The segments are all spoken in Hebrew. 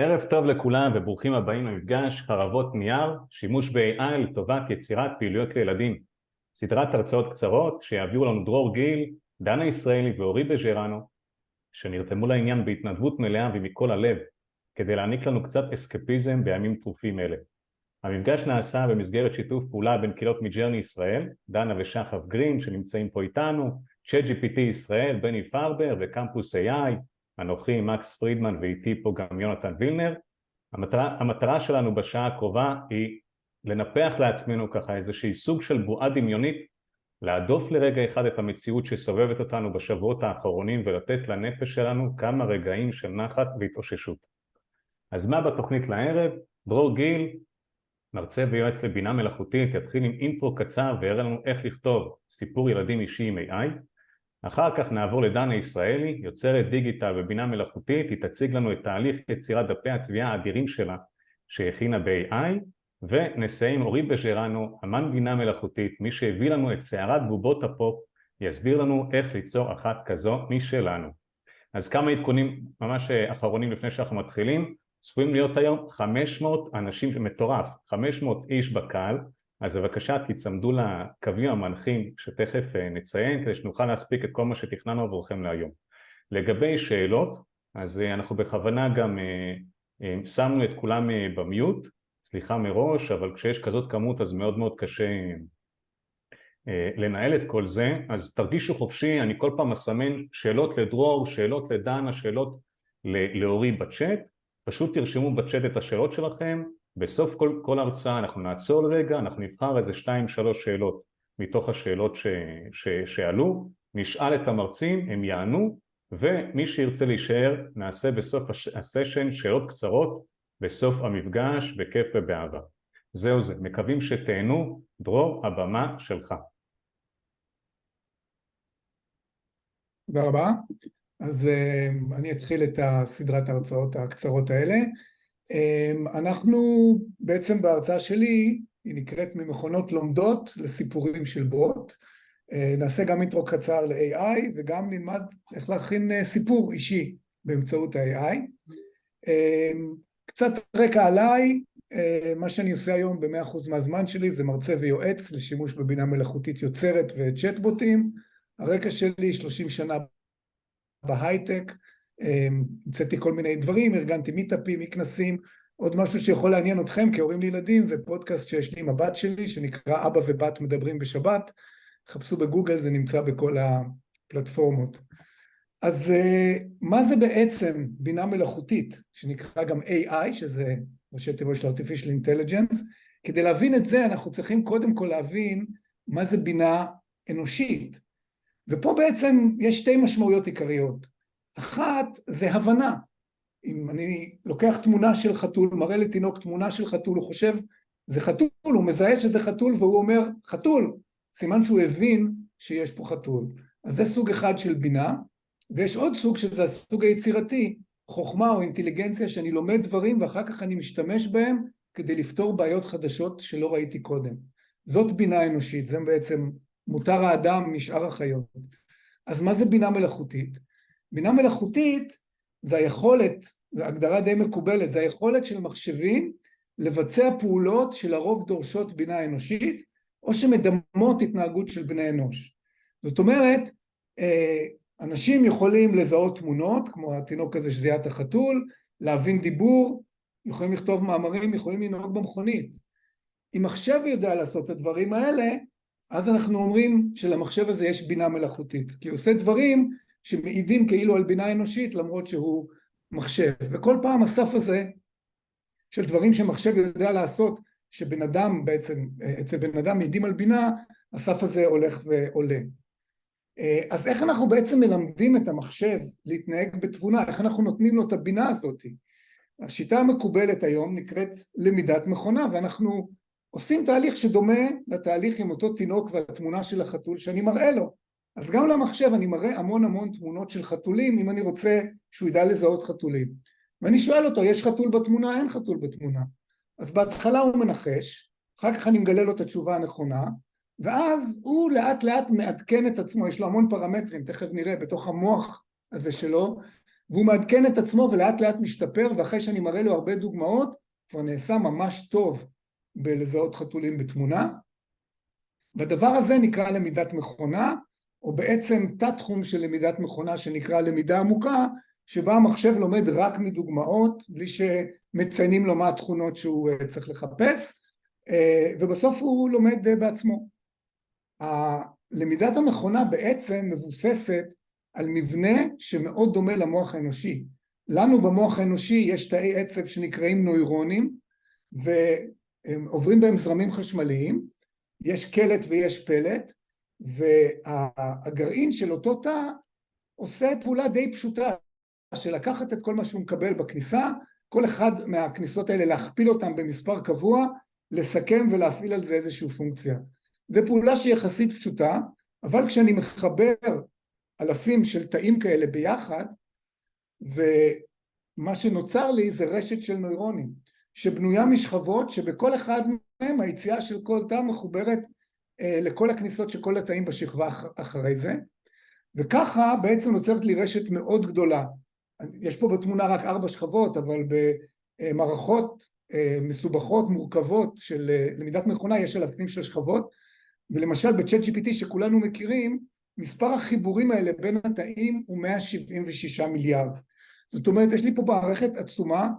ערב טוב לכולם וברוכים הבאים למפגש חרבות נייר, שימוש ב-AI לטובת יצירת פעילויות לילדים. סדרת הרצאות קצרות שיעבירו לנו דרור גיל, דנה ישראלי ואורי בג'רנו, שנרתמו לעניין בהתנדבות מלאה ומכל הלב, כדי להעניק לנו קצת אסקפיזם בימים טרופים אלה. המפגש נעשה במסגרת שיתוף פעולה בין קהילות מג'רני ישראל, דנה ושחף גרין שנמצאים פה איתנו, ChatGPT ישראל, בני פרבר וקמפוס AI, אנוכי מקס פרידמן ואיתי פה גם יונתן וילנר. המטרה שלנו בשעה הקרובה היא לנפח לעצמנו ככה איזושהי סוג של בועה דמיונית, להדוף לרגע אחד את המציאות שסובבת אותנו בשבועות האחרונים ולתת לנפש שלנו כמה רגעים של נחת והתאוששות. אז מה בתוכנית לערב? דרור גיל, מרצה ויועץ לבינה מלאכותית, יתחיל עם אינטרו קצר ויראה לנו איך לכתוב סיפור ילדים אישי עם AI. אחר כך נעבור לדנה ישראלי, יוצרת דיגיטל ובינה מלאכותית, היא תציג לנו את תהליך יצירת דפי הצביעה האדירים שלה שהכינה ב-AI, ונסיים אורי בג'רנו, אמן בינה מלאכותית, מי שהביא לנו את סערת בובות הפופ, יסביר לנו איך ליצור אחת כזו משלנו. אז כמה עדכונים ממש אחרונים לפני שאנחנו מתחילים, צפויים להיות היום 500 אנשים, מטורף, 500 איש בקהל, אז בבקשה תצמדו לקווים המנחים שתכף נציין, כדי שנוכל להספיק את כל מה שתכננו עבורכם להיום. לגבי שאלות, אז אנחנו בכוונה גם שמנו את כולם במיוט, סליחה מראש, אבל כשיש כזאת כמות אז מאוד מאוד קשה לנהל את כל זה, אז תרגישו חופשי, אני כל פעם מסמן שאלות לדרור, שאלות לדנה, שאלות לאורי בצ'אט, פשוט תרשמו בצ'אט את השאלות שלכם, בסוף כל הרצאה אנחנו נעצור לרגע, אנחנו נבחר איזה 2-3 שאלות מתוך השאלות שעלו, נשאל את המרצים, הם יענו, ומי שירצה להישאר נעשה בסוף הסשן שאלות קצרות, בסוף המפגש, בכיף ובאהבה. זהו זה, מקווים שתהנו, דרור, הבמה שלך. תודה רבה. אז אני אתחיל את סדרת ההרצאות הקצרות האלה. אנחנו בעצם בהרצאה שלי, היא נקראת ממכונות לומדות לסיפורים של בוט. נעשה גם אינטרו קצר ל-AI וגם נלמד איך להכין סיפור אישי באמצעות ה-AI. קצת רקע עליי, מה שאני עושה היום ב-100% מהזמן שלי זה מרצה ויועץ לשימוש בבינה מלאכותית יוצרת וצ'טבוטים. הרקע שלי 30 שנה בהייטק, המצאתי כל מיני דברים, ארגנתי מיטאפים, מכנסים, עוד משהו שיכול לעניין אתכם כהורים לילדים, זה פודקאסט שיש לי עם הבת שלי, שנקרא אבא ובת מדברים בשבת, חפשו בגוגל, זה נמצא בכל הפלטפורמות. אז מה זה בעצם בינה מלאכותית, שנקרא גם AI, שזה ראשי תיבות של Artificial Intelligence, כדי להבין את זה אנחנו צריכים קודם כל להבין מה זה בינה אנושית, ופה בעצם יש שתי משמעויות עיקריות. אחת זה הבנה. אם אני לוקח תמונה של חתול, מראה לתינוק תמונה של חתול, הוא חושב זה חתול, הוא מזהה שזה חתול והוא אומר חתול, סימן שהוא הבין שיש פה חתול. אז זה סוג אחד של בינה, ויש עוד סוג שזה הסוג היצירתי, חוכמה או אינטליגנציה שאני לומד דברים ואחר כך אני משתמש בהם כדי לפתור בעיות חדשות שלא ראיתי קודם. זאת בינה אנושית, זה בעצם מותר האדם משאר החיות. אז מה זה בינה מלאכותית? בינה מלאכותית זה היכולת, זו הגדרה די מקובלת, זה היכולת של מחשבים לבצע פעולות שלרוב דורשות בינה אנושית, או שמדמות התנהגות של בני אנוש. זאת אומרת, אנשים יכולים לזהות תמונות, כמו התינוק הזה שזיהה את החתול, להבין דיבור, יכולים לכתוב מאמרים, יכולים לנהוג במכונית. אם מחשב יודע לעשות את הדברים האלה, אז אנחנו אומרים שלמחשב הזה יש בינה מלאכותית, כי הוא עושה דברים שמעידים כאילו על בינה אנושית, למרות שהוא מחשב. וכל פעם הסף הזה של דברים שמחשב יודע לעשות, שבן אדם בעצם, אצל בן אדם מעידים על בינה, הסף הזה הולך ועולה. אז איך אנחנו בעצם מלמדים את המחשב להתנהג בתבונה? איך אנחנו נותנים לו את הבינה הזאת? השיטה המקובלת היום נקראת למידת מכונה, ואנחנו עושים תהליך שדומה לתהליך עם אותו תינוק והתמונה של החתול שאני מראה לו. אז גם למחשב אני מראה המון תמונות של חתולים, אם אני רוצה שהוא ידע לזהות חתולים. ואני שואל אותו, יש חתול בתמונה? אין חתול בתמונה. אז בהתחלה הוא מנחש, אחר כך אני מגלה לו את התשובה הנכונה, ואז הוא לאט לאט מעדכן את עצמו, יש לו המון פרמטרים, תכף נראה בתוך המוח הזה שלו, והוא מעדכן את עצמו ולאט לאט משתפר, ואחרי שאני מראה לו הרבה דוגמאות, כבר נעשה ממש טוב בלזהות חתולים בתמונה. והדבר הזה נקרא למידת מכונה, או בעצם תת תחום של למידת מכונה שנקרא למידה עמוקה, שבה המחשב לומד רק מדוגמאות, בלי שמציינים לו מה התכונות שהוא צריך לחפש, ובסוף הוא לומד בעצמו. למידת המכונה בעצם מבוססת על מבנה שמאוד דומה למוח האנושי. לנו במוח האנושי יש תאי עצב שנקראים נוירונים, והם עוברים בהם זרמים חשמליים, יש קלט ויש פלט, והגרעין של אותו תא עושה פעולה די פשוטה, של לקחת את כל מה שהוא מקבל בכניסה, כל אחד מהכניסות האלה להכפיל אותם במספר קבוע, לסכם ולהפעיל על זה איזושהי פונקציה. זו פעולה שהיא יחסית פשוטה, אבל כשאני מחבר אלפים של תאים כאלה ביחד, ומה שנוצר לי זה רשת של נוירונים, שבנויה משכבות שבכל אחד מהם היציאה של כל תא מחוברת לכל הכניסות של כל התאים בשכבה אחרי זה, וככה בעצם נוצרת לי רשת מאוד גדולה. יש פה בתמונה רק 4 שכבות, אבל במערכות מסובכות, מורכבות של למידת מכונה יש אלפים של שכבות, ולמשל בצ'אט GPT שכולנו מכירים, מספר החיבורים האלה בין התאים הוא 176 מיליארד. זאת אומרת, יש לי פה מערכת עצומה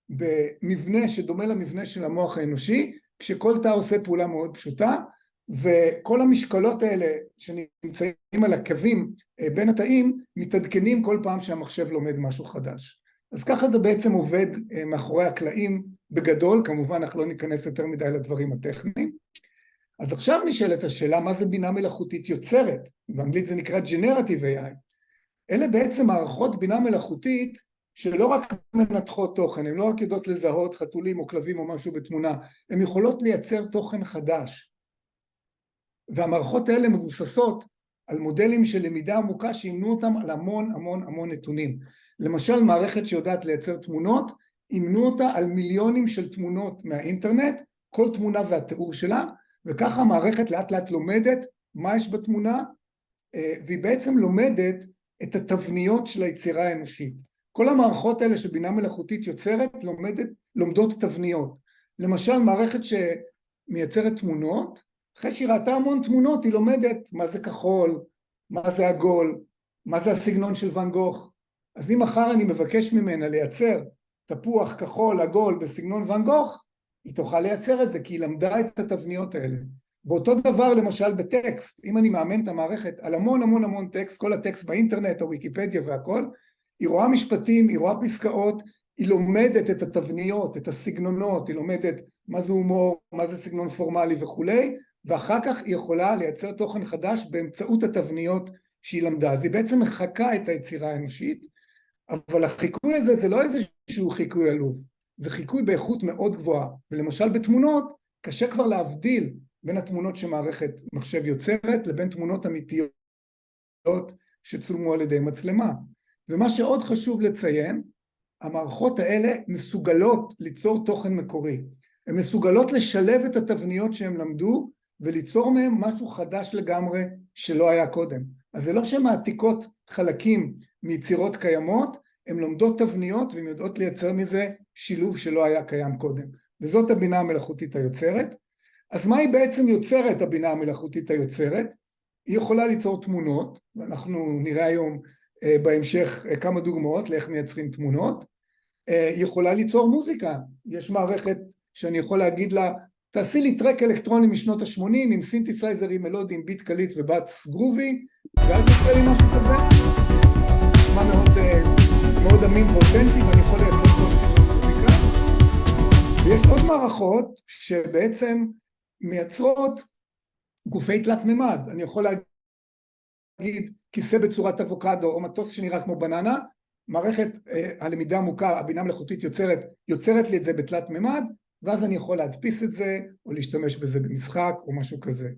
במבנה שדומה למבנה של המוח האנושי, כשכל תא עושה פעולה מאוד פשוטה, וכל המשקלות האלה שנמצאים על הקווים בין התאים, מתעדכנים כל פעם שהמחשב לומד משהו חדש. אז ככה זה בעצם עובד מאחורי הקלעים בגדול, כמובן אנחנו לא ניכנס יותר מדי לדברים הטכניים. אז עכשיו נשאלת השאלה, מה זה בינה מלאכותית יוצרת? באנגלית זה נקרא Generative AI. אלה בעצם מערכות בינה מלאכותית שלא רק מנתחות תוכן, הן לא רק יודעות לזהות חתולים או כלבים או משהו בתמונה, הן יכולות לייצר תוכן חדש. והמערכות האלה מבוססות על מודלים של למידה עמוקה שימנו אותם על המון המון המון נתונים. למשל מערכת שיודעת לייצר תמונות, ימנו אותה על מיליונים של תמונות מהאינטרנט, כל תמונה והתיאור שלה, וככה המערכת לאט לאט לומדת מה יש בתמונה, והיא בעצם לומדת את התבניות של היצירה האנושית. כל המערכות האלה שבינה מלאכותית יוצרת לומדות תבניות. למשל מערכת שמייצרת תמונות, אחרי שהיא ראתה המון תמונות היא לומדת מה זה כחול, מה זה עגול, מה זה הסגנון של ואן גוך. אז אם מחר אני מבקש ממנה לייצר תפוח כחול עגול בסגנון ואן גוך, היא תוכל לייצר את זה כי היא למדה את התבניות האלה. ואותו דבר למשל בטקסט, אם אני מאמן את המערכת על המון המון המון טקסט, כל הטקסט באינטרנט או ויקיפדיה והכל, היא רואה משפטים, היא רואה פסקאות, היא לומדת את התבניות, את הסגנונות, היא לומדת מה זה הומור, מה זה סגנון פורמלי וכולי, ואחר כך היא יכולה לייצר תוכן חדש באמצעות התבניות שהיא למדה. אז היא בעצם מחקה את היצירה האנושית, אבל החיקוי הזה זה לא איזשהו חיקוי עלוב, זה חיקוי באיכות מאוד גבוהה, ולמשל בתמונות קשה כבר להבדיל בין התמונות שמערכת מחשב יוצרת לבין תמונות אמיתיות שצולמו על ידי מצלמה. ומה שעוד חשוב לציין, המערכות האלה מסוגלות ליצור תוכן מקורי, הן מסוגלות לשלב את התבניות שהם למדו וליצור מהם משהו חדש לגמרי שלא היה קודם. אז זה לא שמעתיקות חלקים מיצירות קיימות, הן לומדות תבניות והן יודעות לייצר מזה שילוב שלא היה קיים קודם. וזאת הבינה המלאכותית היוצרת. אז מה היא בעצם יוצרת, הבינה המלאכותית היוצרת? היא יכולה ליצור תמונות, ואנחנו נראה היום בהמשך כמה דוגמאות לאיך מייצרים תמונות. היא יכולה ליצור מוזיקה, יש מערכת שאני יכול להגיד לה, תעשי לי טרק אלקטרוני משנות ה-80 עם סינתסייזרים מלודיים, ביט קליט ובאץ גרובי, ואז יוצא לי משהו כזה, נשמע מאוד אמין ואותנטי, ואני יכול לייצר כל סגנון מוזיקה. ויש עוד מערכות שבעצם מייצרות גופי תלת מימד, אני יכול להגיד כיסא בצורת אבוקדו או מטוס שנראה כמו בננה, מערכת הלמידה עמוקה, הבינה מלאכותית יוצרת לי את זה בתלת מימד, ואז אני יכול להדפיס את זה, או להשתמש בזה במשחק, או משהו כזה.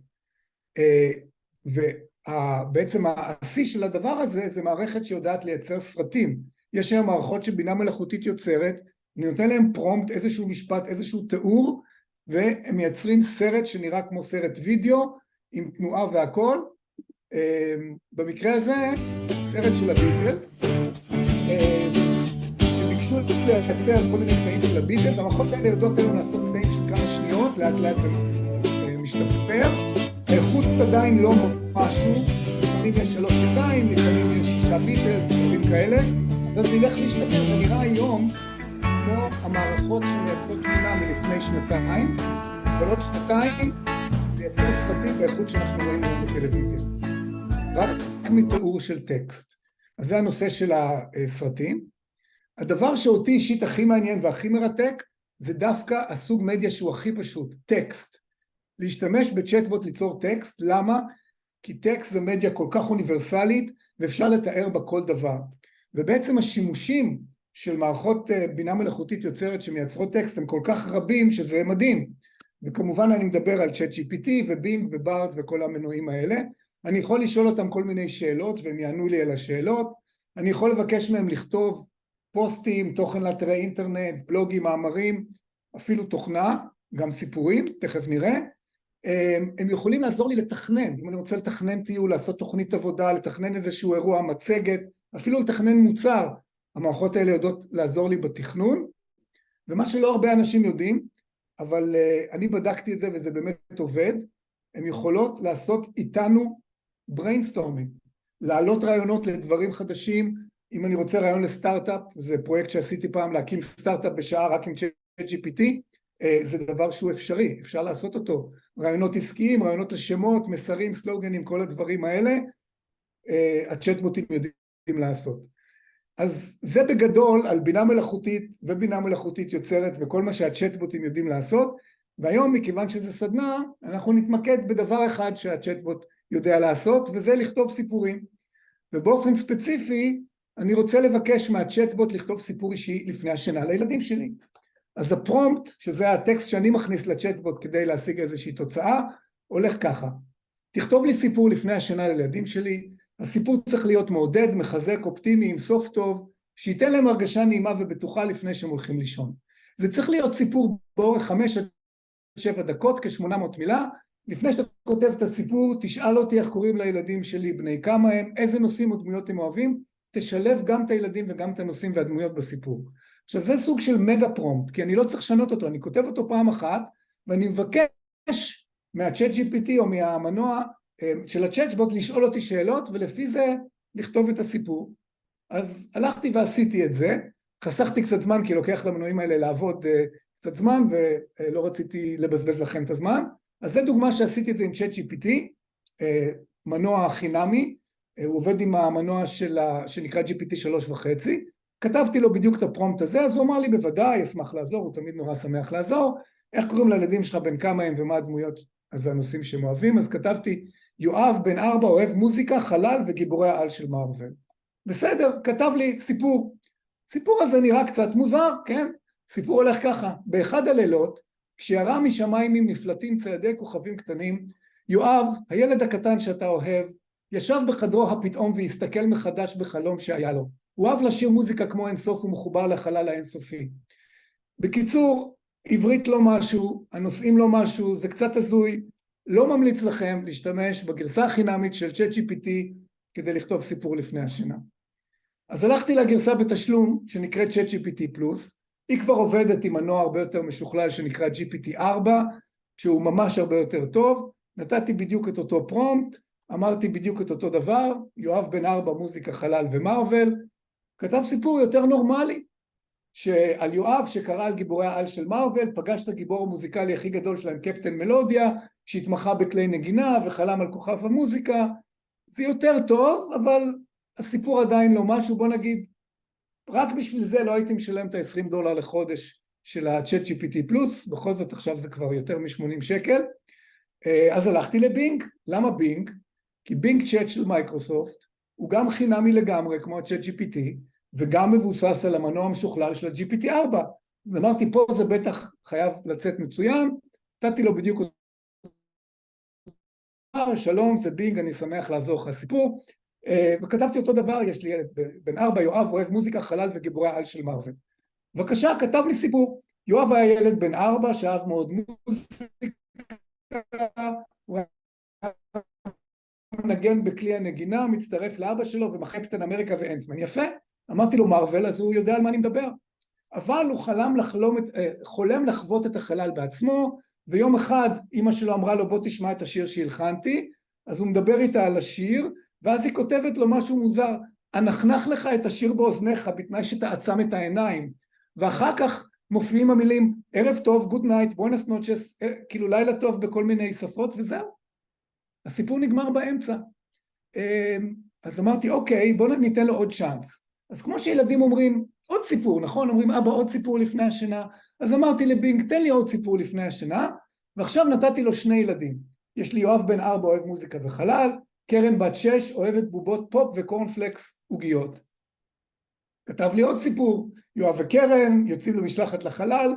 ובעצם השיא של הדבר הזה, זה מערכת שיודעת לייצר סרטים. יש היום מערכות שבינה מלאכותית יוצרת, אני נותן להם פרומפט, איזשהו משפט, איזשהו תיאור, והם מייצרים סרט שנראה כמו סרט וידאו, עם תנועה והכל. במקרה הזה, סרט של הביטלס, לייצר כל מיני קטעים של הביטלס, המערכות האלה יודעות היום לעשות קטעים של כמה שניות, לאט לאט זה משתפר, האיכות עדיין לא משהו, לפעמים יש 3 ידיים, לפעמים יש 6 ביטלס, דברים כאלה, אז זה ילך להשתפר, זה נראה היום כמו המערכות שמייצרות תמונה מלפני שנתיים, אבל עוד שנתיים זה ייצר סרטים באיכות שאנחנו רואים היום בטלוויזיה, רק מתיאור של טקסט. אז זה הנושא של הסרטים. הדבר שאותי אישית הכי מעניין והכי מרתק, זה דווקא הסוג מדיה שהוא הכי פשוט, טקסט. להשתמש בצ'טבוט ליצור טקסט, למה? כי טקסט זה מדיה כל כך אוניברסלית, ואפשר לתאר בה כל דבר. ובעצם השימושים של מערכות בינה מלאכותית יוצרת שמייצרות טקסט, הם כל כך רבים שזה מדהים. וכמובן אני מדבר על ChatGPT ובינג ובארד וכל המנועים האלה. אני יכול לשאול אותם כל מיני שאלות, והם יענו לי על השאלות. אני יכול לבקש מהם לכתוב פוסטים, תוכן לאתרי אינטרנט, בלוגים, מאמרים, אפילו תוכנה, גם סיפורים, תכף נראה. הם יכולים לעזור לי לתכנן, אם אני רוצה לתכנן טיול, לעשות תוכנית עבודה, לתכנן איזשהו אירוע, מצגת, אפילו לתכנן מוצר. המערכות האלה יודעות לעזור לי בתכנון, ומה שלא הרבה אנשים יודעים, אבל אני בדקתי את זה וזה באמת עובד, הן יכולות לעשות איתנו brainstorming, להעלות רעיונות לדברים חדשים. אם אני רוצה רעיון לסטארט-אפ, זה פרויקט שעשיתי פעם, להקים סטארט-אפ בשעה רק עם ChatGPT, זה דבר שהוא אפשרי, אפשר לעשות אותו. רעיונות עסקיים, רעיונות לשמות, מסרים, סלוגנים, כל הדברים האלה, הצ'טבוטים יודעים לעשות. אז זה בגדול על בינה מלאכותית ובינה מלאכותית יוצרת וכל מה שהצ'טבוטים יודעים לעשות, והיום מכיוון שזה סדנה, אנחנו נתמקד בדבר אחד שהצ'טבוט יודע לעשות, וזה לכתוב סיפורים. ובאופן ספציפי, אני רוצה לבקש מהצ'טבוט לכתוב סיפור אישי לפני השינה לילדים שלי. אז הפרומפט, שזה הטקסט שאני מכניס לצ'טבוט כדי להשיג איזושהי תוצאה, הולך ככה. תכתוב לי סיפור לפני השינה לילדים שלי, הסיפור צריך להיות מעודד, מחזק, אופטימי, עם סוף טוב, שייתן להם הרגשה נעימה ובטוחה לפני שהם הולכים לישון. זה צריך להיות סיפור באורך 5 עד 7 דקות, כ-800 מילה. לפני שאתה כותב את הסיפור, תשאל אותי איך קוראים לילדים שלי, בני כמה הם, איזה נושאים או דמויות הם אוהבים, תשלב גם את הילדים וגם את הנושאים והדמויות בסיפור. עכשיו זה סוג של מגה פרומפט, כי אני לא צריך לשנות אותו, אני כותב אותו פעם אחת, ואני מבקש מהצ'אט GPT או מהמנוע של הצ'טבוט לשאול אותי שאלות, ולפי זה לכתוב את הסיפור. אז הלכתי ועשיתי את זה, חסכתי קצת זמן, כי לוקח למנועים האלה לעבוד קצת זמן, ולא רציתי לבזבז לכם את הזמן. אז זה דוגמה שעשיתי את זה עם צ'אט GPT, מנוע חינמי, הוא עובד עם המנוע שנקרא GPT 3.5, כתבתי לו בדיוק את הפרומפט הזה, אז הוא אמר לי בוודאי, אשמח לעזור, הוא תמיד נורא שמח לעזור, איך קוראים לילדים שלך, בין כמה הם ומה הדמויות והנושאים שהם אוהבים, אז כתבתי, יואב בן 4 אוהב מוזיקה, חלל וגיבורי העל של מארוול. בסדר, כתב לי סיפור. סיפור הזה נראה קצת מוזר, כן? סיפור הולך ככה, באחד הלילות, כשירה משמיים עם נפלטים ציידי כוכבים קטנים, יואב, הילד הקטן שאתה אוהב, ישב בחדרו הפתאום והסתכל מחדש בחלום שהיה לו. הוא אוהב לשיר מוזיקה כמו אינסוף ומחובר לחלל האינסופי. בקיצור, עברית לא משהו, הנושאים לא משהו, זה קצת הזוי, לא ממליץ לכם להשתמש בגרסה החינמית של ChatGPT כדי לכתוב סיפור לפני השינה. אז הלכתי לגרסה בתשלום שנקראת ChatGPT+, היא כבר עובדת עם מנוע הרבה יותר משוכלל שנקרא GPT-4, שהוא ממש הרבה יותר טוב, נתתי בדיוק את אותו פרומפט, אמרתי בדיוק את אותו דבר, יואב בן 4 מוזיקה חלל ומארוול, כתב סיפור יותר נורמלי, שעל יואב שקרא על גיבורי העל של מארוול, פגש את הגיבור המוזיקלי הכי גדול שלהם, קפטן מלודיה, שהתמחה בכלי נגינה וחלם על כוכב המוזיקה. זה יותר טוב, אבל הסיפור עדיין לא משהו, בוא נגיד, רק בשביל זה לא הייתי משלם את $20 לחודש של ה-ChatGPT+, בכל זאת עכשיו זה כבר יותר מ-80 שקל. אז הלכתי לבינג. למה בינג? כי בינג צ'אט של מייקרוסופט הוא גם חינמי לגמרי כמו ה-ChatGPT, וגם מבוסס על המנוע המשוכלל של ה-GPT-4. אז אמרתי, פה זה בטח חייב לצאת מצוין, נתתי לו בדיוק שלום, זה בינג, אני שמח לעזור לך סיפור, וכתבתי אותו דבר, יש לי ילד בן 4, יואב אוהב מוזיקה, חלל וגיבורי העל של מארוול. בבקשה, כתב לי סיפור, יואב היה ילד בן 4, שאהב מאוד מוזיקה, הוא מנגן בכלי הנגינה, מצטרף לאבא שלו ומחפטן אמריקה ואנטמן. יפה, אמרתי לו מארוול, אז הוא יודע על מה אני מדבר. אבל הוא חולם לחוות את החלל בעצמו, ויום אחד אמא שלו אמרה לו בוא תשמע את השיר שהלחנתי, אז הוא מדבר איתה על השיר, ואז היא כותבת לו משהו מוזר, אנחנך לך את השיר באוזניך בתנאי שתעצם את העיניים, ואחר כך מופיעים המילים ערב טוב, גוד נייט, בואנס נוצ'ס, כאילו לילה טוב בכל מיני שפות, וזהו. הסיפור נגמר באמצע. אז אמרתי אוקיי, בואו ניתן לו עוד צ'אנס. אז כמו שילדים אומרים עוד סיפור, נכון? אומרים אבא עוד סיפור לפני השינה, אז אמרתי לבינג תן לי עוד סיפור לפני השינה, ועכשיו נתתי לו 2 ילדים. יש לי יואב בן 4 אוהב מוזיקה וחלל, קרן בת 6 אוהבת בובות פופ וקורנפלקס עוגיות. כתב לי עוד סיפור, יואב וקרן יוצאים למשלחת לחלל,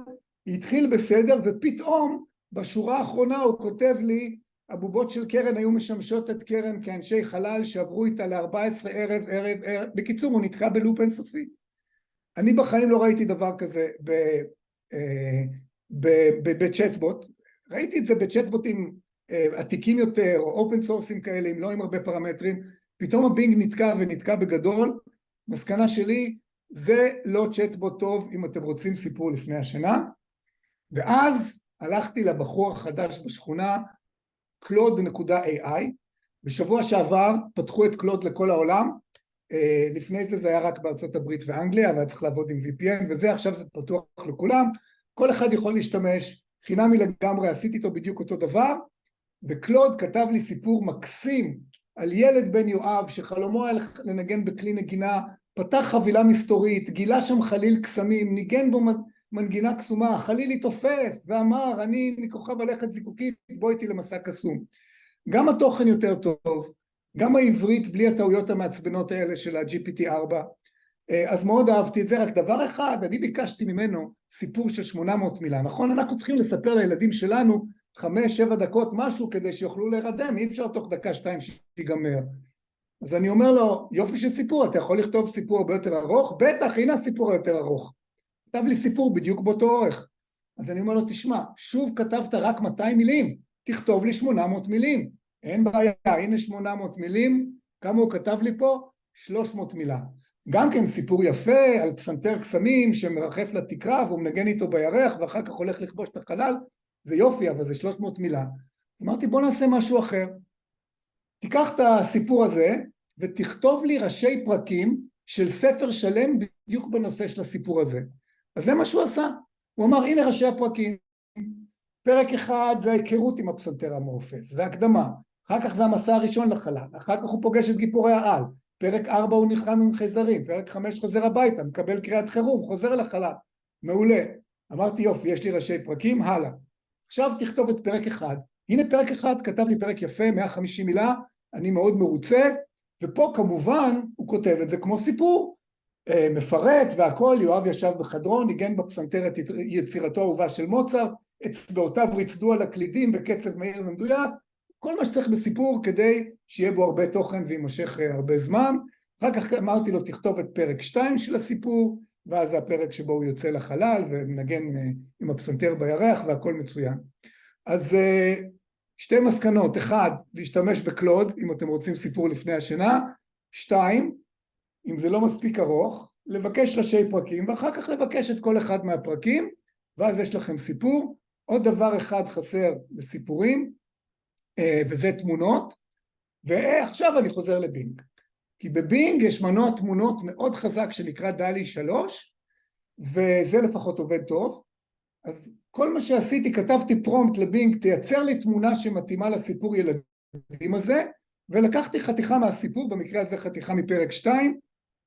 היא התחיל בסדר ופתאום בשורה האחרונה הוא כותב לי, הבובות של קרן היו משמשות את קרן כאנשי חלל שעברו איתה ל14 ערב, בקיצור הוא נתקע בלופ אינסופי. אני בחיים לא ראיתי דבר כזה בצ'טבוט, ראיתי את זה בצ'טבוטים עתיקים יותר או אופן סורסים כאלה, אם לא עם הרבה פרמטרים, פתאום הבינג נתקע בגדול. מסקנה שלי, זה לא צ'טבוט טוב אם אתם רוצים סיפור לפני השינה. ואז הלכתי לבחור החדש בשכונה, Claude.ai, בשבוע שעבר פתחו את קלוד לכל העולם, לפני זה היה רק בארצות הברית ואנגליה, אבל צריך לעבוד עם VPN, וזה עכשיו זה פתוח לכולם, כל אחד יכול להשתמש, חינמי לגמרי, עשיתי איתו בדיוק אותו דבר, וקלוד כתב לי סיפור מקסים, על ילד בן יואב שחלומו היה לנגן בכלי נגינה, פתח חבילה מסתורית, גילה שם חליל קסמים, ניגן בו מנגינה קסומה, חליל התעופף ואמר אני מכוכב הלכת זיקוקית, בוא איתי למסע קסום. גם התוכן יותר טוב, גם העברית בלי הטעויות המעצבנות האלה של ה-GPT-4, אז מאוד אהבתי את זה. רק דבר אחד, אני ביקשתי ממנו סיפור של 800 מילה, נכון? אנחנו צריכים לספר לילדים שלנו 5-7 דקות משהו כדי שיוכלו להירדם, אי אפשר תוך 1-2 שיגמר. אז אני אומר לו, יופי של סיפור, אתה יכול לכתוב סיפור הרבה יותר ארוך? בטח, הנה הסיפור היותר ארוך. כתב לי סיפור בדיוק באותו אורך. אז אני אומר לו, תשמע, שוב כתבת רק 200 מילים, תכתוב לי 800 מילים. אין בעיה, הנה 800 מילים, כמה הוא כתב לי פה? 300 מילה. גם כן סיפור יפה על פסנתר קסמים שמרחף לתקרה והוא מנגן איתו בירח ואחר כך הולך לכבוש את החלל, זה יופי, אבל זה 300 מילה. אז אמרתי, בוא נעשה משהו אחר. תיקח את הסיפור הזה ותכתוב לי ראשי פרקים של ספר שלם בדיוק בנושא של הסיפור הזה. אז זה מה שהוא עשה. הוא אמר, הנה ראשי הפרקים. פרק 1 זה ההיכרות עם הפסנתר המעופף, זה הקדמה. אחר כך זה המסע הראשון לחלל. אחר כך הוא פוגש את גיבורי העל. פרק 4 הוא נלחם עם חייזרים. פרק 5 חוזר הביתה, מקבל קריאת חירום, חוזר לחלל. מעולה. אמרתי, יופי, יש לי ראשי פרקים, הלאה. עכשיו תכתוב את פרק 1. הנה פרק 1, כתב לי פרק יפה, 150 מילה, אני מאוד מרוצה, ופה כמובן הוא כותב את זה כמו סיפור, מפרט והכל. יואב ישב בחדרון, ניגן בפסנתר את יצירתו האהובה של מוצרט, אצבעותיו ריצדו על הקלידים בקצב מהיר ומדויק, כל מה שצריך בסיפור כדי שיהיה בו הרבה תוכן ויימשך הרבה זמן. אחר כך אמרתי לו תכתוב את פרק 2 של הסיפור, ואז זה הפרק שבו הוא יוצא לחלל ומנגן עם הפסנתר בירח והכל מצוין. אז 2 מסקנות, 1, להשתמש בקלוד אם אתם רוצים סיפור לפני השינה, 2, אם זה לא מספיק ארוך, לבקש ראשי פרקים ואחר כך לבקש את כל אחד מהפרקים, ואז יש לכם סיפור. עוד דבר אחד חסר לסיפורים, וזה תמונות, ועכשיו אני חוזר לבינג. כי בבינג יש מנוע תמונות מאוד חזק שנקרא דלי 3, וזה לפחות עובד טוב. אז כל מה שעשיתי, כתבתי פרומפט לבינג, תייצר לי תמונה שמתאימה לסיפור ילדים הזה, ולקחתי חתיכה מהסיפור, במקרה הזה חתיכה מפרק 2,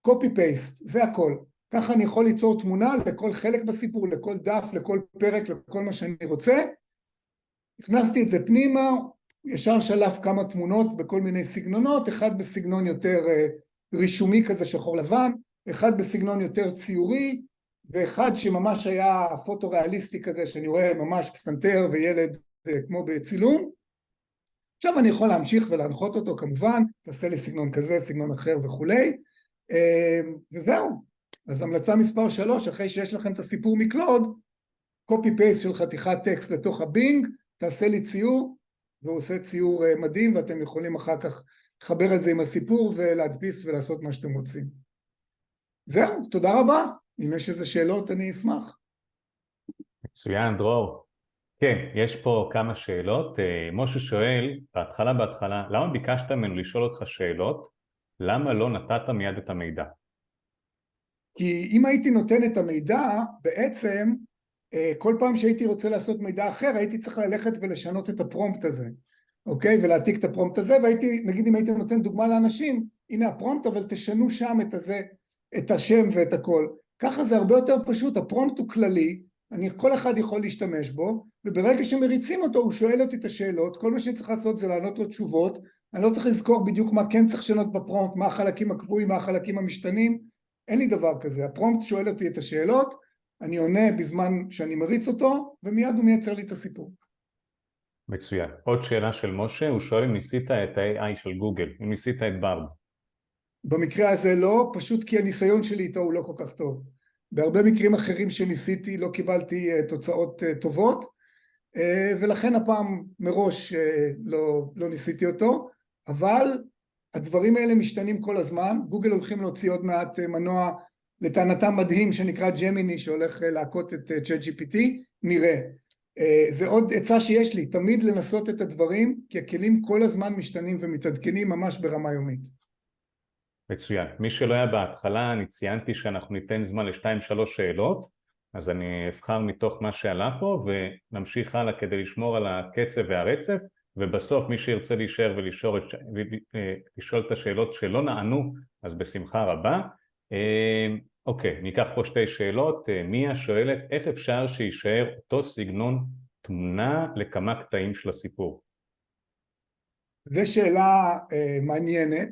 קופי פייסט, זה הכל. ככה אני יכול ליצור תמונה לכל חלק בסיפור, לכל דף, לכל פרק, לכל מה שאני רוצה. הכנסתי את זה פנימה, ישר שלף כמה תמונות בכל מיני סגנונות, אחד בסגנון יותר רישומי כזה שחור לבן, אחד בסגנון יותר ציורי, ואחד שממש היה פוטו-ריאליסטי כזה, שאני רואה ממש פסנתר וילד כמו בצילום. עכשיו אני יכול להמשיך ולהנחות אותו כמובן, תעשה לי סגנון כזה, סגנון אחר וכולי, וזהו. אז המלצה מספר 3, אחרי שיש לכם את הסיפור מקלוד, קופי פייסט של חתיכת טקסט לתוך הבינג, תעשה לי ציור, והוא עושה ציור מדהים, ואתם יכולים אחר כך לחבר את זה עם הסיפור ולהדפיס ולעשות מה שאתם רוצים. זהו, תודה רבה. אם יש איזה שאלות אני אשמח. מצוין, דרור. כן, יש פה כמה שאלות. משה שואל, בהתחלה, למה ביקשת ממנו לשאול אותך שאלות? למה לא נתת מיד את המידע? כי אם הייתי נותן את המידע, בעצם כל פעם שהייתי רוצה לעשות מידע אחר, הייתי צריך ללכת ולשנות את הפרומפט הזה, אוקיי? ולהעתיק את הפרומפט הזה, והייתי, נגיד אם הייתי נותן דוגמה לאנשים, הנה הפרומפט, אבל תשנו שם את הזה, את השם ואת הכל. ככה זה הרבה יותר פשוט, הפרומפט הוא כללי, כל אחד יכול להשתמש בו, וברגע שמריצים אותו הוא שואל אותי את השאלות, כל מה שאני צריך לעשות זה לענות לו תשובות, אני לא צריך לזכור בדיוק מה כן צריך לשנות בפרומפט, מה החלקים הקבועים, מה החלקים המשתנים, אין לי דבר כזה, הפרומפט שואל אותי את השאלות, אני עונה בזמן שאני מריץ אותו, ומיד הוא מייצר לי את הסיפור. מצוין. עוד שאלה של משה, הוא שואל אם ניסית את ה-AI של גוגל, אם ניסית את בארד. במקרה הזה לא, פשוט כי הניסיון שלי איתו הוא לא כל כך טוב. בהרבה מקרים אחרים שניסיתי לא קיבלתי תוצאות טובות, ולכן הפעם מראש לא ניסיתי אותו, אבל הדברים האלה משתנים כל הזמן. גוגל הולכים להוציא עוד מעט מנוע לטענתם מדהים שנקרא ג'מיני, שהולך להכות את ChatGPT, נראה. זה עוד עצה שיש לי, תמיד לנסות את הדברים, כי הכלים כל הזמן משתנים ומתעדכנים ממש ברמה יומית. מצוין. מי שלא היה בהתחלה, אני ציינתי שאנחנו ניתן זמן ל2-3 שאלות, אז אני אבחר מתוך מה שעלה פה ונמשיך הלאה כדי לשמור על הקצב והרצף, ובסוף מי שירצה להישאר ולשאול את השאלות שלא נענו, אז בשמחה רבה. אוקיי, ניקח פה 2 שאלות. מיה שואלת, איך אפשר שישאר אותו סגנון תמונה לכמה קטעים של הסיפור? זו שאלה מעניינת.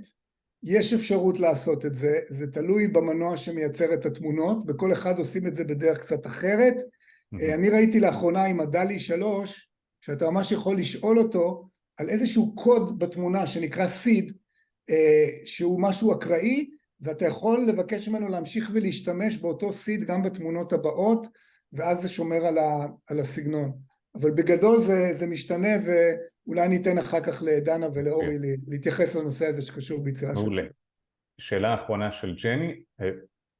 יש אפשרות לעשות את זה, זה תלוי במנוע שמייצר את התמונות, וכל אחד עושים את זה בדרך קצת אחרת. אני ראיתי לאחרונה עם הדלי 3, שאתה ממש יכול לשאול אותו על איזשהו קוד בתמונה שנקרא סיד, שהוא משהו אקראי, ואתה יכול לבקש ממנו להמשיך ולהשתמש באותו סיד גם בתמונות הבאות, ואז זה שומר על הסגנון. אבל בגדול זה משתנה, ואולי ניתן אחר כך לדנה ולאורי להתייחס לנושא הזה שקשור ביצירה שלו. מעולה. שאלה האחרונה של ג'ני,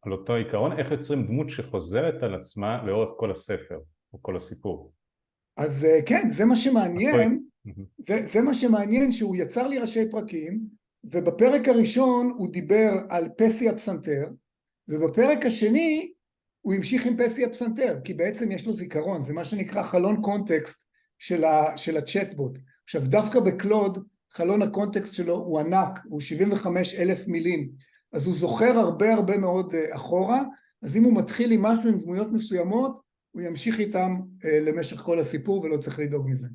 על אותו עיקרון, איך יוצרים דמות שחוזרת על עצמה לאורך כל הספר, או כל הסיפור? אז כן, זה מה שמעניין, זה מה שמעניין שהוא יצר לי ראשי פרקים, ובפרק הראשון הוא דיבר על פסי הפסנתר, ובפרק השני הוא המשיך עם פסי הפסנתר, כי בעצם יש לו זיכרון, זה מה שנקרא חלון קונטקסט של הצ'טבוט. עכשיו דווקא בקלוד, חלון הקונטקסט שלו הוא ענק, הוא 75,000 מילים, אז הוא זוכר הרבה מאוד אחורה, אז אם הוא מתחיל עם משהו עם דמויות מסוימות, הוא ימשיך איתם למשך כל הסיפור ולא צריך לדאוג מזה.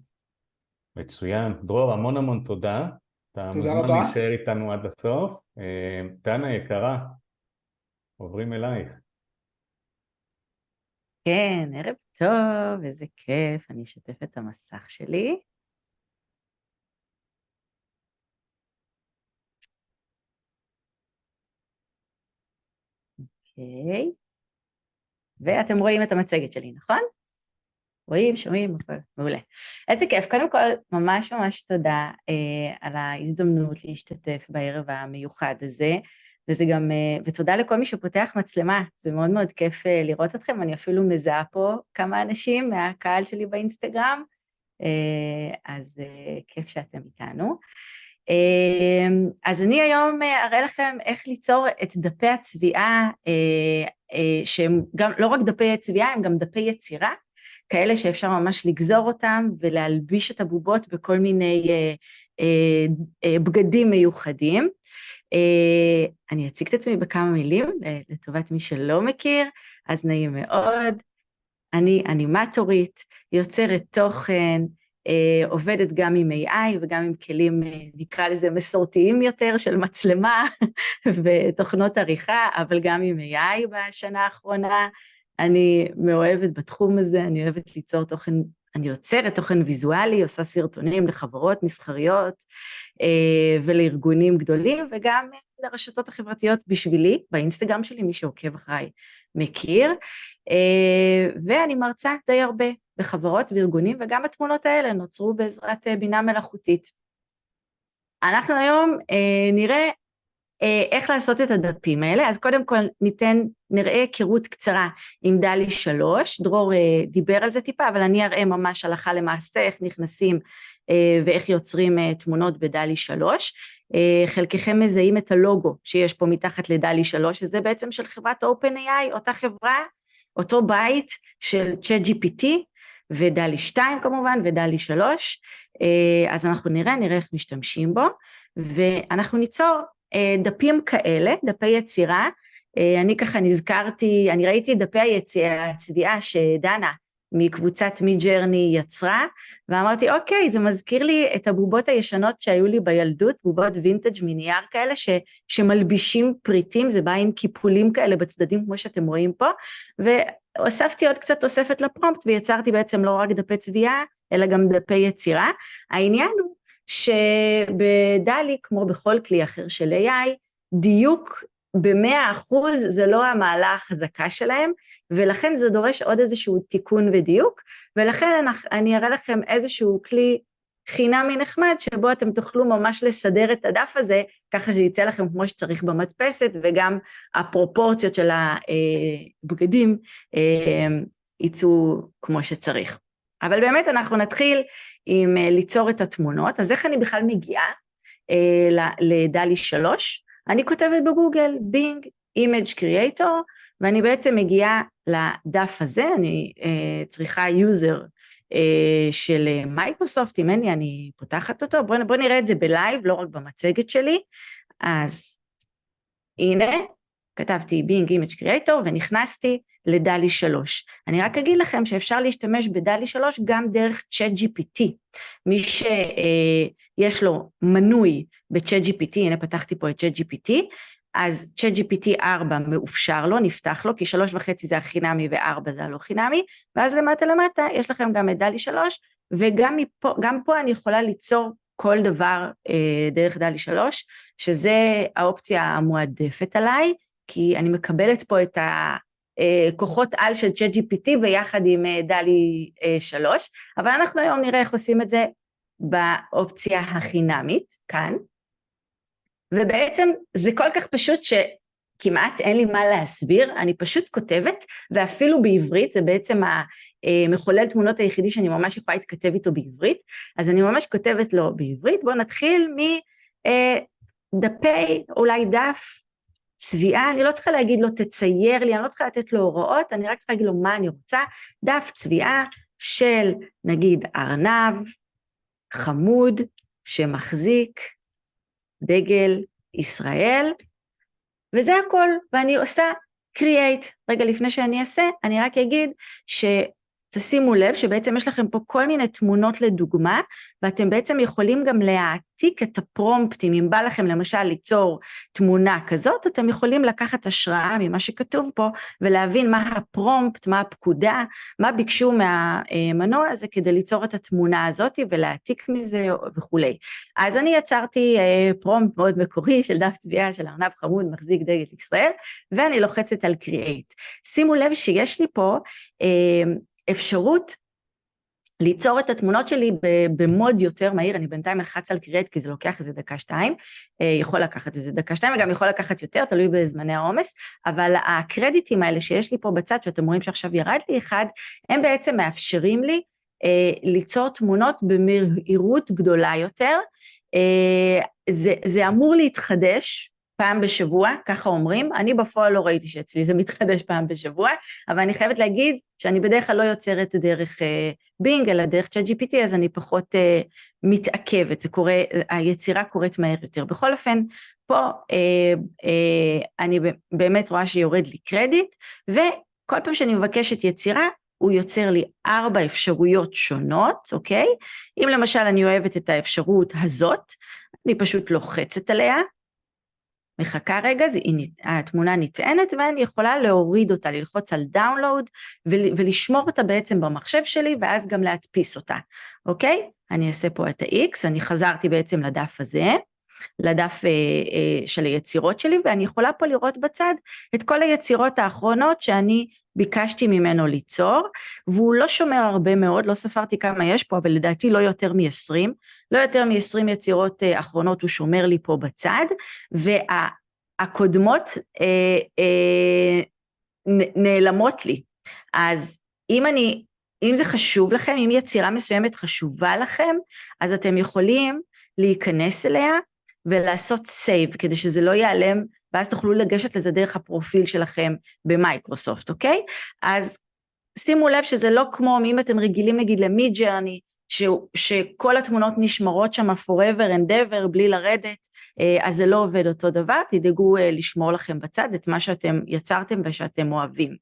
מצוין. דרור, המון תודה. אתה מוזמן להישאר איתנו עד הסוף. דנה יקרה, עוברים אלייך. כן, ערב טוב, איזה כיף, אני אשתף את המסך שלי. אוקיי, ואתם רואים את המצגת שלי, נכון? רואים, שומעים, מעולה. איזה כיף, קודם כל ממש תודה על ההזדמנות להשתתף בערב המיוחד הזה, וזה גם, ותודה לכל מי שפותח מצלמה, זה מאוד כיף לראות אתכם, אני אפילו מזהה פה כמה אנשים מהקהל שלי באינסטגרם, אז כיף שאתם איתנו. אז אני היום אראה לכם איך ליצור את דפי הצביעה, שהם גם, לא רק דפי צביעה, הם גם דפי יצירה, כאלה שאפשר ממש לגזור אותם ולהלביש את הבובות בכל מיני בגדים מיוחדים. אני אציג את עצמי בכמה מילים לטובת מי שלא מכיר, אז נעים מאוד, אני אנימטורית, יוצרת תוכן, עובדת גם עם AI וגם עם כלים נקרא לזה מסורתיים יותר של מצלמה ותוכנות עריכה, אבל גם עם AI בשנה האחרונה. אני מאוהבת בתחום הזה, אני אוהבת ליצור תוכן, אני יוצרת תוכן ויזואלי, עושה סרטונים לחברות מסחריות ולארגונים גדולים, וגם לרשתות החברתיות בשבילי, באינסטגרם שלי, מי שעוקב אחריי מכיר, ואני מרצה די הרבה בחברות וארגונים, וגם התמונות האלה נוצרו בעזרת בינה מלאכותית. אנחנו היום נראה איך לעשות את הדפים האלה. אז קודם כל נראה היכרות קצרה עם דלי 3, דרור דיבר על זה טיפה, אבל אני אראה ממש הלכה למעשה איך נכנסים ואיך יוצרים תמונות בדלי 3. חלקכם מזהים את הלוגו שיש פה מתחת לדלי 3, שזה בעצם של חברת OpenAI, אותה חברה, אותו בית של ChatGPT, ודלי 2 כמובן, ודלי 3, אז אנחנו נראה איך משתמשים בו, ואנחנו ניצור דפים כאלה, דפי יצירה. אני ככה נזכרתי, אני ראיתי דפי הצביעה שדנה מקבוצת מידג'רני יצרה, ואמרתי אוקיי, זה מזכיר לי את הבובות הישנות שהיו לי בילדות, בובות וינטג' מנייר כאלה שמלבישים פריטים, זה בא עם קיפולים כאלה בצדדים כמו שאתם רואים פה, והוספתי עוד קצת תוספת לפרומפט, ויצרתי בעצם לא רק דפי צביעה, אלא גם דפי יצירה. העניין הוא שבדלי, כמו בכל כלי אחר של AI, דיוק ב100% זה לא המעלה החזקה שלהם, ולכן זה דורש עוד איזשהו תיקון ודיוק, ולכן אני אראה לכם איזשהו כלי חינמי נחמד, שבו אתם תוכלו ממש לסדר את הדף הזה, ככה שיצא לכם כמו שצריך במדפסת, וגם הפרופורציות של הבגדים יצאו כמו שצריך. אבל באמת אנחנו נתחיל עם ליצור את התמונות. אז איך אני בכלל מגיעה לדלי 3? אני כותבת בגוגל בינג Image Creator, ואני בעצם מגיעה לדף הזה, אני צריכה יוזר של מייקרוסופט, אם אין לי אני פותחת אותו, בוא נראה את זה בלייב, לא רק במצגת שלי. אז הנה, כתבתי בינג Image Creator ונכנסתי לדלי 3. אני רק אגיד לכם שאפשר להשתמש בדלי 3 גם דרך ChatGPT. מי שיש לו מנוי ב-ChatGPT, הנה פתחתי פה את ChatGPT, אז ChatGPT 4 מאופשר לו, נפתח לו, כי 3.5 זה החינמי ו4 זה הלא חינמי, ואז למטה יש לכם גם את דלי 3, וגם פה אני יכולה ליצור כל דבר דרך דלי 3, שזה האופציה המועדפת עליי, כי אני מקבלת פה את הכוחות על של ChatGPT ביחד עם דלי 3, אבל אנחנו היום נראה איך עושים את זה באופציה החינמית, כאן, ובעצם זה כל כך פשוט שכמעט אין לי מה להסביר, אני פשוט כותבת, ואפילו בעברית, זה בעצם המחולל תמונות היחידי שאני ממש יכולה להתכתב איתו בעברית, אז אני ממש כותבת לו בעברית. בואו נתחיל מדפי, אולי דף צביעה, אני לא צריכה להגיד לו תצייר לי, אני לא צריכה לתת לו הוראות, אני רק צריכה להגיד לו מה אני רוצה, דף צביעה של נגיד ארנב, חמוד, שמחזיק דגל ישראל, וזה הכל, ואני עושה create. רגע לפני שאני אעשה, אני רק אגיד שתשימו לב שבעצם יש לכם פה כל מיני תמונות לדוגמה, ואתם בעצם יכולים גם להעתיק את הפרומפטים, אם בא לכם למשל ליצור תמונה כזאת, אתם יכולים לקחת השראה ממה שכתוב פה, ולהבין מה הפרומפט, מה הפקודה, מה ביקשו מהמנוע הזה כדי ליצור את התמונה הזאת, ולהעתיק מזה וכו'. אז אני יצרתי פרומפט מאוד מקורי של דף צביעה של ארנב חמוד מחזיק דגל ישראל, ואני לוחצת על create. שימו לב שיש לי פה אפשרות ליצור את התמונות שלי במוד יותר מהיר. אני בינתיים אלחץ על create כי זה לוקח איזה דקה-שתיים, יכול לקחת איזה דקה-שתיים, וגם יכול לקחת יותר, תלוי בזמני העומס, אבל הקרדיטים האלה שיש לי פה בצד, שאתם רואים שעכשיו ירד לי אחד, הם בעצם מאפשרים לי ליצור תמונות במהירות גדולה יותר. זה אמור להתחדש פעם בשבוע, ככה אומרים, אני בפועל לא ראיתי שאצלי זה מתחדש פעם בשבוע, אבל אני חייבת להגיד שאני בדרך כלל לא יוצרת דרך בינג, אלא דרך ChatGPT, אז אני פחות מתעכבת, זה קורה, היצירה קורית מהר יותר. בכל אופן, פה אני באמת רואה שיורד לי קרדיט, וכל פעם שאני מבקשת יצירה, הוא יוצר לי 4 אפשרויות שונות, אוקיי? אם למשל אני אוהבת את האפשרות הזאת, אני פשוט לוחצת עליה, מחכה רגע, התמונה נטענת, ואני יכולה להוריד אותה, ללחוץ על דאונלוד, ולשמור אותה בעצם במחשב שלי, ואז גם להדפיס אותה, אוקיי? אני אעשה פה את ה-X, אני חזרתי בעצם לדף הזה, לדף של היצירות שלי, ואני יכולה פה לראות בצד את כל היצירות האחרונות שאני ביקשתי ממנו ליצור, והוא לא שומר הרבה מאוד, לא ספרתי כמה יש פה, אבל לדעתי לא יותר מ-20, לא יותר מ-20 יצירות אחרונות הוא שומר לי פה בצד, הקודמות נעלמות לי. אז אם זה חשוב לכם, אם יצירה מסוימת חשובה לכם, אז אתם יכולים להיכנס אליה ולעשות סייב, כדי שזה לא ייעלם, ואז תוכלו לגשת לזה דרך הפרופיל שלכם במייקרוסופט, אוקיי? אז שימו לב שזה לא כמו, אם אתם רגילים נגיד למידג'רני, שכל התמונות נשמרות שם forever and ever, בלי לרדת, אז זה לא עובד אותו דבר, תדאגו לשמור לכם בצד את מה שאתם יצרתם ושאתם אוהבים.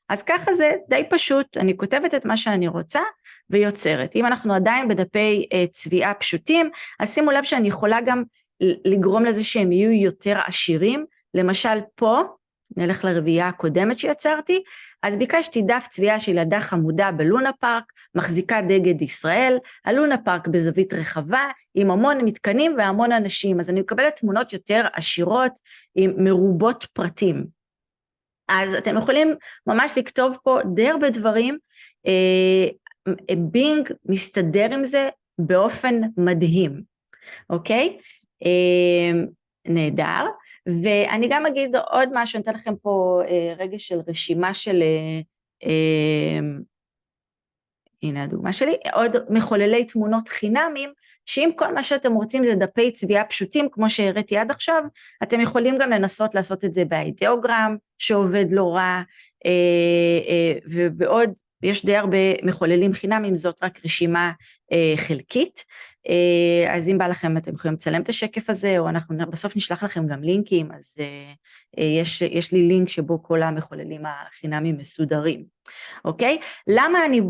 אז ככה זה די פשוט, אני כותבת את מה שאני רוצה ויוצרת. אם אנחנו עדיין בדפי צביעה פשוטים, אז שימו לב שאני יכולה גם לגרום לזה שהם יהיו יותר עשירים, למשל פה, נלך לרביעייה הקודמת שיצרתי, אז ביקשתי דף צביעה של ילדה חמודה בלונה פארק, מחזיקה דגל ישראל, הלונה פארק בזווית רחבה, עם המון מתקנים והמון אנשים, אז אני מקבלת תמונות יותר עשירות, עם מרובות פרטים. אז אתם יכולים ממש לכתוב פה די הרבה דברים, בינג מסתדר עם זה באופן מדהים, אוקיי? נהדר. ואני גם אגיד עוד משהו, אני אתן לכם פה רגע של רשימה של, הנה הדוגמה שלי, עוד מחוללי תמונות חינמים, שאם כל מה שאתם רוצים זה דפי צביעה פשוטים, כמו שהראיתי עד עכשיו, אתם יכולים גם לנסות לעשות את זה באידיאוגרם, שעובד לא רע, ובעוד, יש די הרבה מחוללים חינמים, זאת רק רשימה חלקית, אז אם בא לכם אתם יכולים לצלם את השקף הזה, או אנחנו בסוף נשלח לכם גם לינקים, אז יש לי לינק שבו כל המחוללים החינמים מסודרים, אוקיי? למה אני,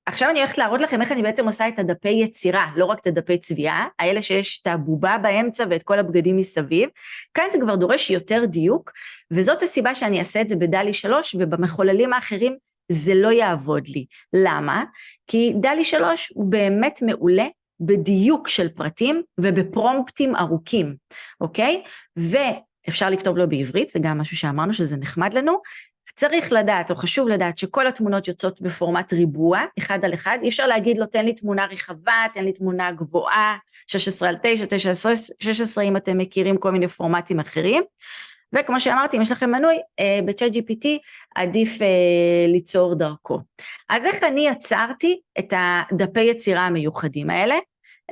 עכשיו אני הולכת להראות לכם איך אני בעצם עושה את הדפי יצירה, לא רק את הדפי צביעה, האלה שיש את הבובה באמצע ואת כל הבגדים מסביב, כאן זה כבר דורש יותר דיוק, וזאת הסיבה שאני אעשה את זה בדלי 3, ובמחוללים האחרים זה לא יעבוד לי. למה? כי דלי 3 הוא באמת מעולה בדיוק של פרטים ובפרומפטים ארוכים, אוקיי? ואפשר לכתוב לו בעברית, זה גם משהו שאמרנו שזה נחמד לנו, צריך לדעת או חשוב לדעת שכל התמונות יוצאות בפורמט ריבוע, 1 על 1, אי אפשר להגיד לו תן לי תמונה רחבה, תן לי תמונה גבוהה, 16 על 9, 9 על 16 אם אתם מכירים כל מיני פורמטים אחרים, וכמו שאמרתי, אם יש לכם מנוי, בצ'אט GPT עדיף ליצור דרכו. אז איך אני יצרתי את הדפי יצירה המיוחדים האלה?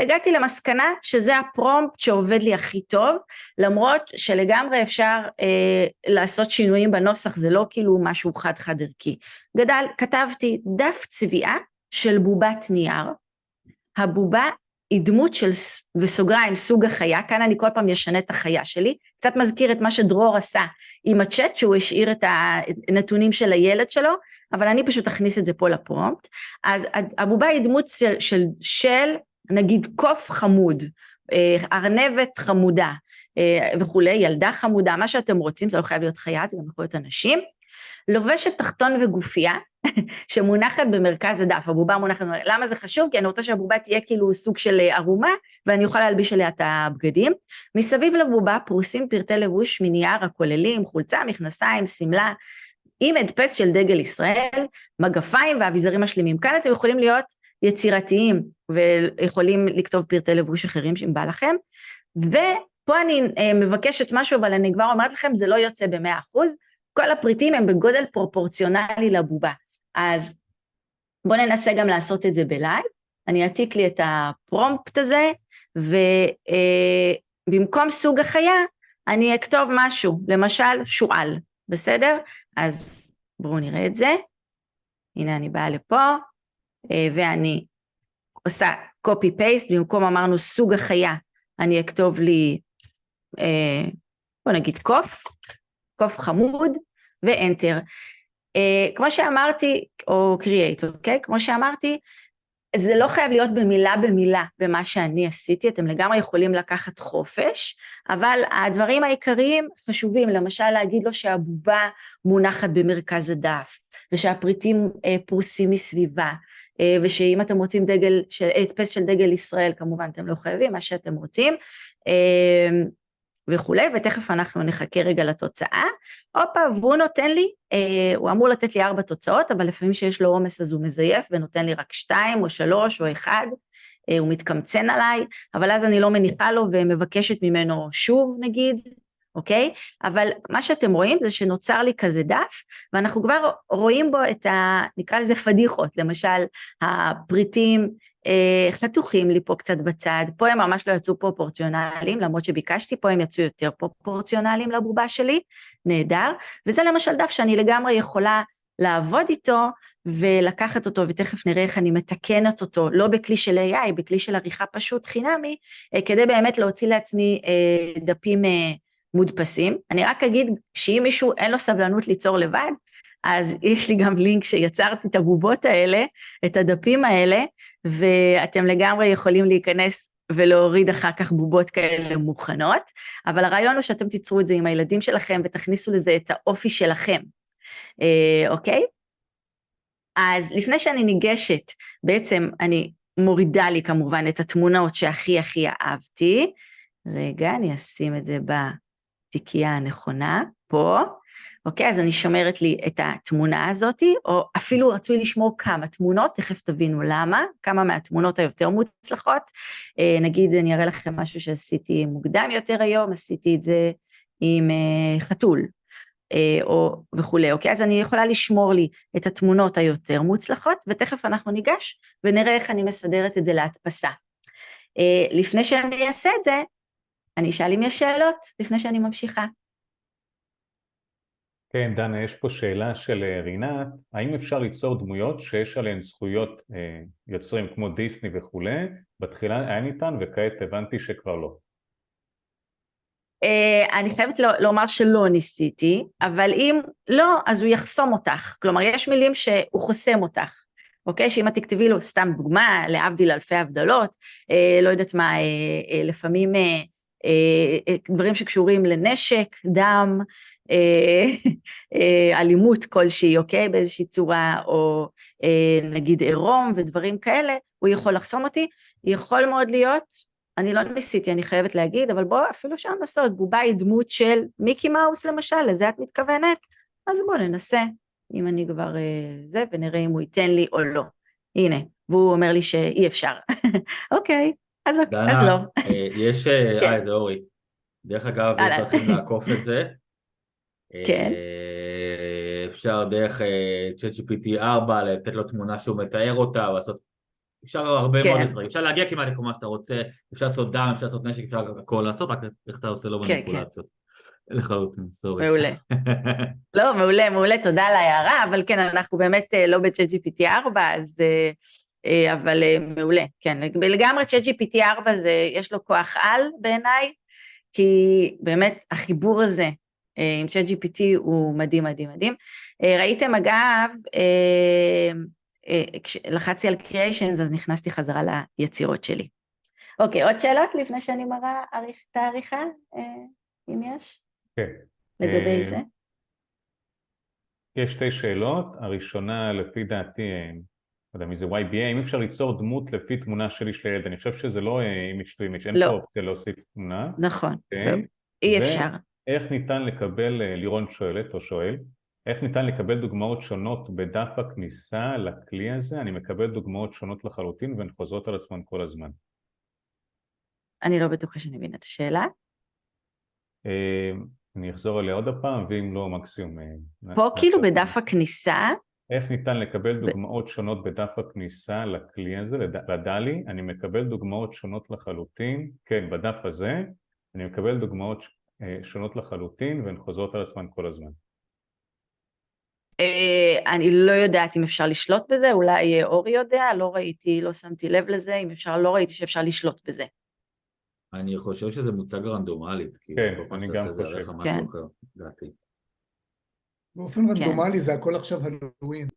הגעתי למסקנה שזה הפרומפט שעובד לי הכי טוב, למרות שלגמרי אפשר לעשות שינויים בנוסח, זה לא כאילו משהו חד ערכי. כתבתי דף צביעה של בובת נייר, הבובה היא דמות של, בסוגריים, סוג החיה, כאן אני כל פעם ישנה את החיה שלי, קצת מזכיר את מה שדרור עשה עם הצ'אט, שהוא השאיר את הנתונים של הילד שלו, אבל אני פשוט אכניס את זה פה לפרומפט. אז הבובה היא דמות של נגיד קוף חמוד, ארנבת חמודה וכולי, ילדה חמודה, מה שאתם רוצים, זה לא חייב להיות חיה, זה גם יכול להיות אנשים, לובשת תחתון וגופייה, שמונחת במרכז הדף, הבובה מונחת, למה זה חשוב? כי אני רוצה שהבובה תהיה כאילו סוג של ערומה, ואני אוכל להלביש עליה את הבגדים, מסביב לבובה פרוסים פרטי לבוש מנייר הכוללים, חולצה, מכנסיים, סמלה, עם הדפס של דגל ישראל, מגפיים ואביזרים משלימים, כאן אתם יכולים להיות יצירתיים, ויכולים לכתוב פרטי לבוש אחרים שאם בא לכם, ופה אני מבקשת משהו, אבל אני כבר אומרת לכם, זה לא יוצא ב100%, כל הפריטים הם בגודל פרופורציונלי לבובה, אז בואו ננסה גם לעשות את זה בלייב, אני אעתיק לי את הפרומפט הזה, ובמקום סוג החיה, אני אכתוב משהו, למשל שואל, בסדר? אז בואו נראה את זה, הנה אני באה לפה, ואני עושה copy paste, במקום אמרנו סוג החיה, אני אכתוב לי, בוא נגיד קוף חמוד, ואנטר. כמו שאמרתי, או create, אוקיי? כמו שאמרתי, זה לא חייב להיות במילה במה שאני עשיתי, אתם לגמרי יכולים לקחת חופש, אבל הדברים העיקריים חשובים, למשל להגיד לו שהבובה מונחת במרכז הדף, ושהפריטים פרוסים מסביבה, ושאם אתם רוצים הדפס של דגל ישראל, כמובן אתם לא חייבים, מה שאתם רוצים, וכולי, ותכף אנחנו נחכה רגע לתוצאה. הופה, והוא נותן לי, הוא אמור לתת לי 4 תוצאות, אבל לפעמים שיש לו עומס אז הוא מזייף, ונותן לי רק 2 או 3 או 1, הוא מתקמצן עליי, אבל אז אני לא מניחה לו ומבקשת ממנו שוב נגיד, אוקיי? אבל מה שאתם רואים זה שנוצר לי כזה דף, ואנחנו כבר רואים בו את נקרא לזה פדיחות, למשל הפריטים חתוכים לי פה קצת בצד, פה הם ממש לא יצאו פרופורציונליים, למרות שביקשתי, פה הם יצאו יותר פרופורציונליים לבובה שלי, נהדר, וזה למשל דף שאני לגמרי יכולה לעבוד איתו, ולקחת אותו, ותכף נראה איך אני מתקנת אותו, לא בכלי של AI, בכלי של עריכה פשוט חינמי, כדי באמת להוציא לעצמי דפים מודפסים. אני רק אגיד שאם מישהו אין לו סבלנות ליצור לבד, אז יש לי גם לינק שיצרתי את הבובות האלה, את הדפים האלה, ואתם לגמרי יכולים להיכנס ולהוריד אחר כך בובות כאלה מוכנות, אבל הרעיון הוא שאתם תיצרו את זה עם הילדים שלכם, ותכניסו לזה את האופי שלכם, אוקיי? אז לפני שאני ניגשת, בעצם אני מורידה לי כמובן את התמונות שהכי אהבתי, רגע, אני אשים את זה בתיקייה הנכונה, פה, אוקיי, אז אני שומרת לי את התמונה הזאת, או אפילו רצוי לשמור כמה תמונות, תכף תבינו למה, כמה מהתמונות היותר מוצלחות, נגיד אני אראה לכם משהו שעשיתי מוקדם יותר היום, עשיתי את זה עם חתול, או וכולי, אוקיי, אז אני יכולה לשמור לי את התמונות היותר מוצלחות, ותכף אנחנו ניגש ונראה איך אני מסדרת את זה להדפסה. לפני שאני אעשה את זה, אני אשאל אם יש שאלות, לפני שאני ממשיכה. כן, דנה, יש פה שאלה של רינת, האם אפשר ליצור דמויות שיש עליהן זכויות יוצרים כמו דיסני וכולי? בתחילה היה ניתן וכעת הבנתי שכבר לא. אני חייבת לומר שלא ניסיתי, אבל אם לא, אז הוא יחסום אותך, כלומר יש מילים שהוא חוסם אותך, אוקיי? שאם את תכתבי לו סתם דוגמה, להבדיל אלפי הבדלות, לא יודעת מה, לפעמים דברים שקשורים לנשק, דם, אלימות כלשהי, אוקיי? באיזושהי צורה, או נגיד עירום ודברים כאלה, הוא יכול לחסום אותי, יכול מאוד להיות, אני לא ניסיתי, אני חייבת להגיד, אבל בואו אפילו שם לעשות, בובה היא דמות של מיקי מאוס למשל, לזה את מתכוונת, אז בואו ננסה, אם אני כבר זה, ונראה אם הוא ייתן לי או לא. הנה, והוא אומר לי שאי אפשר. אוקיי, אז לא. יש, זה אורי, דרך אגב, יש דרכים לעקוף את זה. כן. אפשר דרך ChatGPT 4 לתת לו תמונה שהוא מתאר אותה, לעשות, אפשר הרבה מאוד דברים, אפשר להגיע כמעט לכל מה שאתה רוצה, אפשר לעשות דם, אפשר לעשות נשק, אפשר הכל לעשות, רק איך אתה עושה לו מניפולציות. לחלוטין, סורי. מעולה. לא, מעולה, תודה על ההערה, אבל כן, אנחנו באמת לא ב-ChatGPT 4, אז, אבל מעולה, כן, לגמרי ChatGPT 4 יש לו כוח על בעיניי, כי באמת החיבור הזה עם ChatGPT הוא מדהים. ראיתם אגב, כשלחצתי על Creations, אז נכנסתי חזרה ליצירות שלי. אוקיי, עוד שאלות לפני שאני מראה את העריכה, אם יש? כן. לגבי זה? יש שתי שאלות, הראשונה לפי דעתי, לא יודע מי זה YBA, אם אפשר ליצור דמות לפי תמונה שלי של ילד, אני חושב שזה לא image to image, אין פה אופציה להוסיף תמונה. נכון, אי אפשר. ואיך ניתן לקבל, לירון שואלת או שואל, איך ניתן לקבל דוגמאות שונות בדף הכניסה לכלי הזה? אני מקבל דוגמאות שונות לחלוטין והן חוזרות על עצמן כל הזמן. אני לא בטוחה שאני מבינה את השאלה. אני אחזור עליה עוד הפעם, ואם לא מקסימום... פה כאילו בדף הכניסה... איך ניתן לקבל דוגמאות שונות בדף הכניסה לכלי הזה, לדלי? אני מקבל דוגמאות שונות לחלוטין, כן, בדף הזה, אני מקבל דוגמאות שונות לחלוטין והן חוזרות על עצמן כל הזמן. אני לא יודעת אם אפשר לשלוט בזה, אולי אורי יודע, לא ראיתי, לא שמתי לב לזה, אם אפשר, לא ראיתי שאפשר לשלוט בזה. אני חושב שזה מוצג רנדומלית. כן, אני גם חושב. כן. באופן רנדומלי זה הכל עכשיו הלואוין.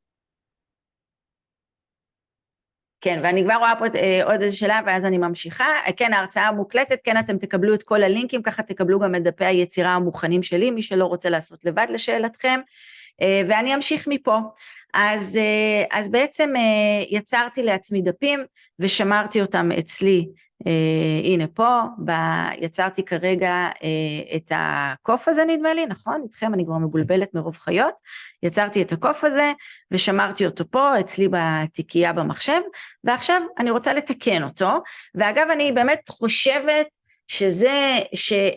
כן, ואני כבר רואה פה עוד איזו שאלה, ואז אני ממשיכה. כן, ההרצאה המוקלטת, כן, אתם תקבלו את כל הלינקים, ככה תקבלו גם את דפי היצירה המוכנים שלי, מי שלא רוצה לעשות לבד לשאלתכם, ואני אמשיך מפה. אז בעצם יצרתי לעצמי דפים, ושמרתי אותם אצלי הנה פה, יצרתי כרגע את הקוף הזה נדמה לי, נכון? איתכם אני כבר מבולבלת מרוב חיות, יצרתי את הקוף הזה ושמרתי אותו פה אצלי בתיקייה במחשב, ועכשיו אני רוצה לתקן אותו, ואגב אני באמת חושבת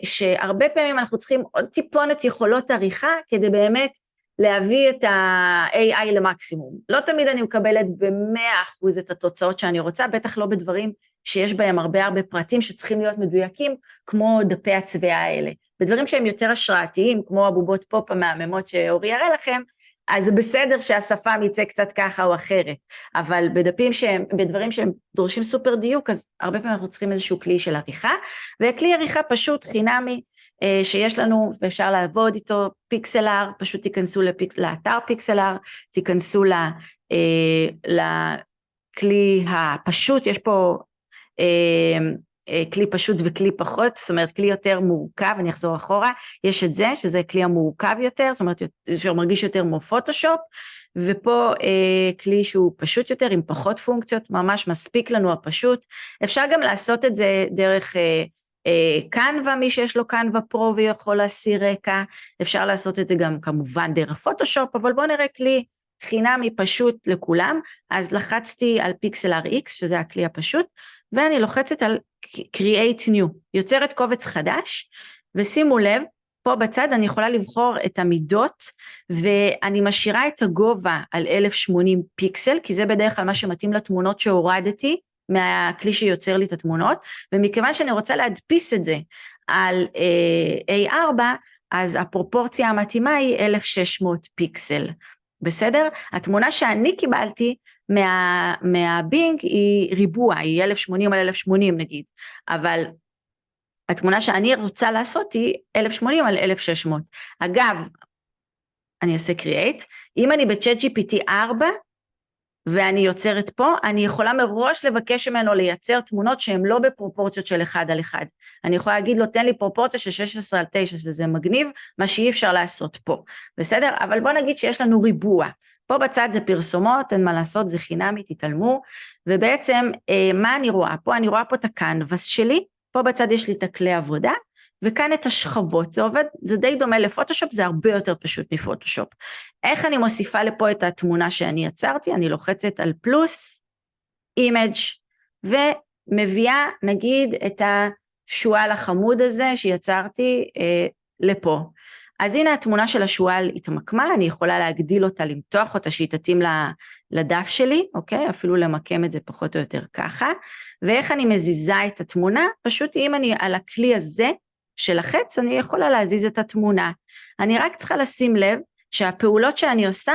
שהרבה פעמים אנחנו צריכים עוד טיפונת יכולות עריכה, כדי באמת להביא את ה-AI למקסימום. לא תמיד אני מקבלת ב100% את התוצאות שאני רוצה, בטח לא בדברים שיש בהם הרבה פרטים שצריכים להיות מדויקים, כמו דפי הצבעה האלה. בדברים שהם יותר השראתיים, כמו הבובות פופ המהממות שאורי יראה לכם, אז זה בסדר שהשפה יצא קצת ככה או אחרת, אבל בדברים שהם דורשים סופר דיוק, אז הרבה פעמים אנחנו צריכים איזשהו כלי של עריכה, וכלי עריכה פשוט חינמי, שיש לנו ואפשר לעבוד איתו, פיקסלר, פשוט תיכנסו לאתר פיקסלר, תיכנסו לכלי הפשוט, יש פה כלי פשוט וכלי פחות, זאת אומרת כלי יותר מורכב, אני אחזור אחורה, יש את זה שזה כלי המורכב יותר, זאת אומרת שמרגיש יותר כמו פוטושופ, ופה כלי שהוא פשוט יותר עם פחות פונקציות, ממש מספיק לנו הפשוט, אפשר גם לעשות את זה דרך קנווה, מי שיש לו קנווה פרו ויכול להסיר רקע, אפשר לעשות את זה גם כמובן דרך פוטושופ, אבל בואו נראה כלי חינמי פשוט לכולם, אז לחצתי על פיקסלר X, שזה הכלי הפשוט, ואני לוחצת על Create New, יוצרת קובץ חדש, ושימו לב, פה בצד אני יכולה לבחור את המידות, ואני משאירה את הגובה על 1080 פיקסל, כי זה בדרך כלל מה שמתאים לתמונות שהורדתי, מהכלי שיוצר לי את התמונות, ומכיוון שאני רוצה להדפיס את זה על A4, אז הפרופורציה המתאימה היא 1600 פיקסל, בסדר? התמונה שאני קיבלתי מהבינג היא ריבוע, היא 1080 על 1080 נגיד, אבל התמונה שאני רוצה לעשות היא 1080 על 1600. אגב, אני אעשה create, אם אני ב-ChatGPT 4, ואני יוצרת פה, אני יכולה מראש לבקש ממנו לייצר תמונות שהן לא בפרופורציות של 1 על 1. אני יכולה להגיד לו, תן לי פרופורציה של 16 על 9, שזה מגניב, מה שאי אפשר לעשות פה. בסדר? אבל בוא נגיד שיש לנו ריבוע. פה בצד זה פרסומות, אין מה לעשות, זה חינמי, תתעלמו. ובעצם, מה אני רואה? פה אני רואה פה את הקנבס שלי, פה בצד יש לי את הכלי עבודה, וכאן את השכבות, זה עובד, זה די דומה לפוטושופ, זה הרבה יותר פשוט מפוטושופ. איך אני מוסיפה לפה את התמונה שאני יצרתי? אני לוחצת על פלוס, אימג' ומביאה נגיד את השואל החמוד הזה שיצרתי לפה. אז הנה התמונה של השואל התמקמה, אני יכולה להגדיל אותה, למתוח אותה שהיא תתאים לדף שלי, אוקיי? אפילו למקם את זה פחות או יותר ככה. ואיך אני מזיזה את התמונה? פשוט אם אני על הכלי הזה, של החץ, אני יכולה להזיז את התמונה. אני רק צריכה לשים לב שהפעולות שאני עושה,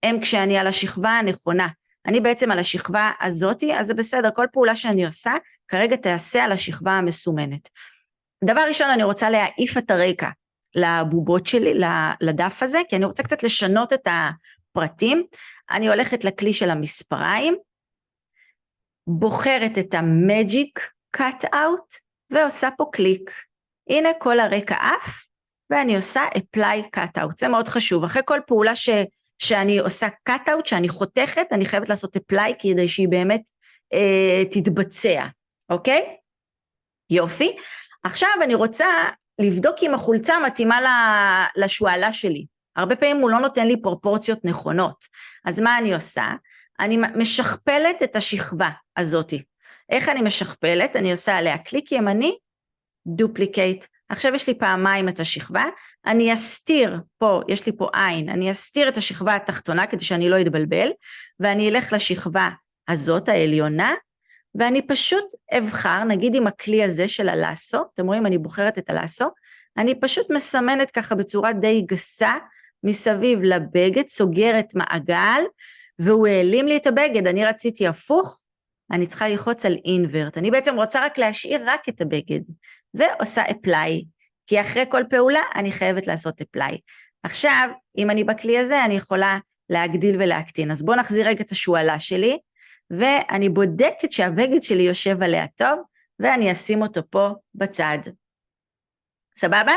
הם כשאני על השכבה הנכונה. אני בעצם על השכבה הזאתי, אז זה בסדר, כל פעולה שאני עושה, כרגע תעשה על השכבה המסומנת. דבר ראשון, אני רוצה להעיף את הרקע לבובות שלי, לדף הזה, כי אני רוצה קצת לשנות את הפרטים. אני הולכת לכלי של המספריים, בוחרת את ה-Magic Cutout, ועושה פה קליק. הנה כל הרקע אף, ואני עושה apply cutout, זה מאוד חשוב, אחרי כל פעולה שאני עושה cutout, שאני חותכת, אני חייבת לעשות apply, כדי שהיא באמת תתבצע, אוקיי? יופי, עכשיו אני רוצה לבדוק אם החולצה מתאימה לשואלה שלי, הרבה פעמים הוא לא נותן לי פרופורציות נכונות, אז מה אני עושה? אני משכפלת את השכבה הזאת, איך אני משכפלת? אני עושה עליה קליק ימני, דופליקייט, עכשיו יש לי פעמיים את השכבה, אני אסתיר פה, יש לי פה עין, אני אסתיר את השכבה התחתונה כדי שאני לא אתבלבל, ואני אלך לשכבה הזאת העליונה, ואני פשוט אבחר, נגיד עם הכלי הזה של הלאסו, אתם רואים אני בוחרת את הלאסו, אני פשוט מסמנת ככה בצורה די גסה, מסביב לבגד, סוגרת מעגל, והוא העלים לי את הבגד, אני רציתי הפוך, אני צריכה ללחוץ על invert, אני בעצם רוצה רק להשאיר רק את הבגד, ועושה apply, כי אחרי כל פעולה אני חייבת לעשות apply. עכשיו, אם אני בכלי הזה, אני יכולה להגדיל ולהקטין, אז בואו נחזיר רגע את השואלה שלי, ואני בודקת שהבגד שלי יושב עליה טוב, ואני אשים אותו פה בצד. סבבה?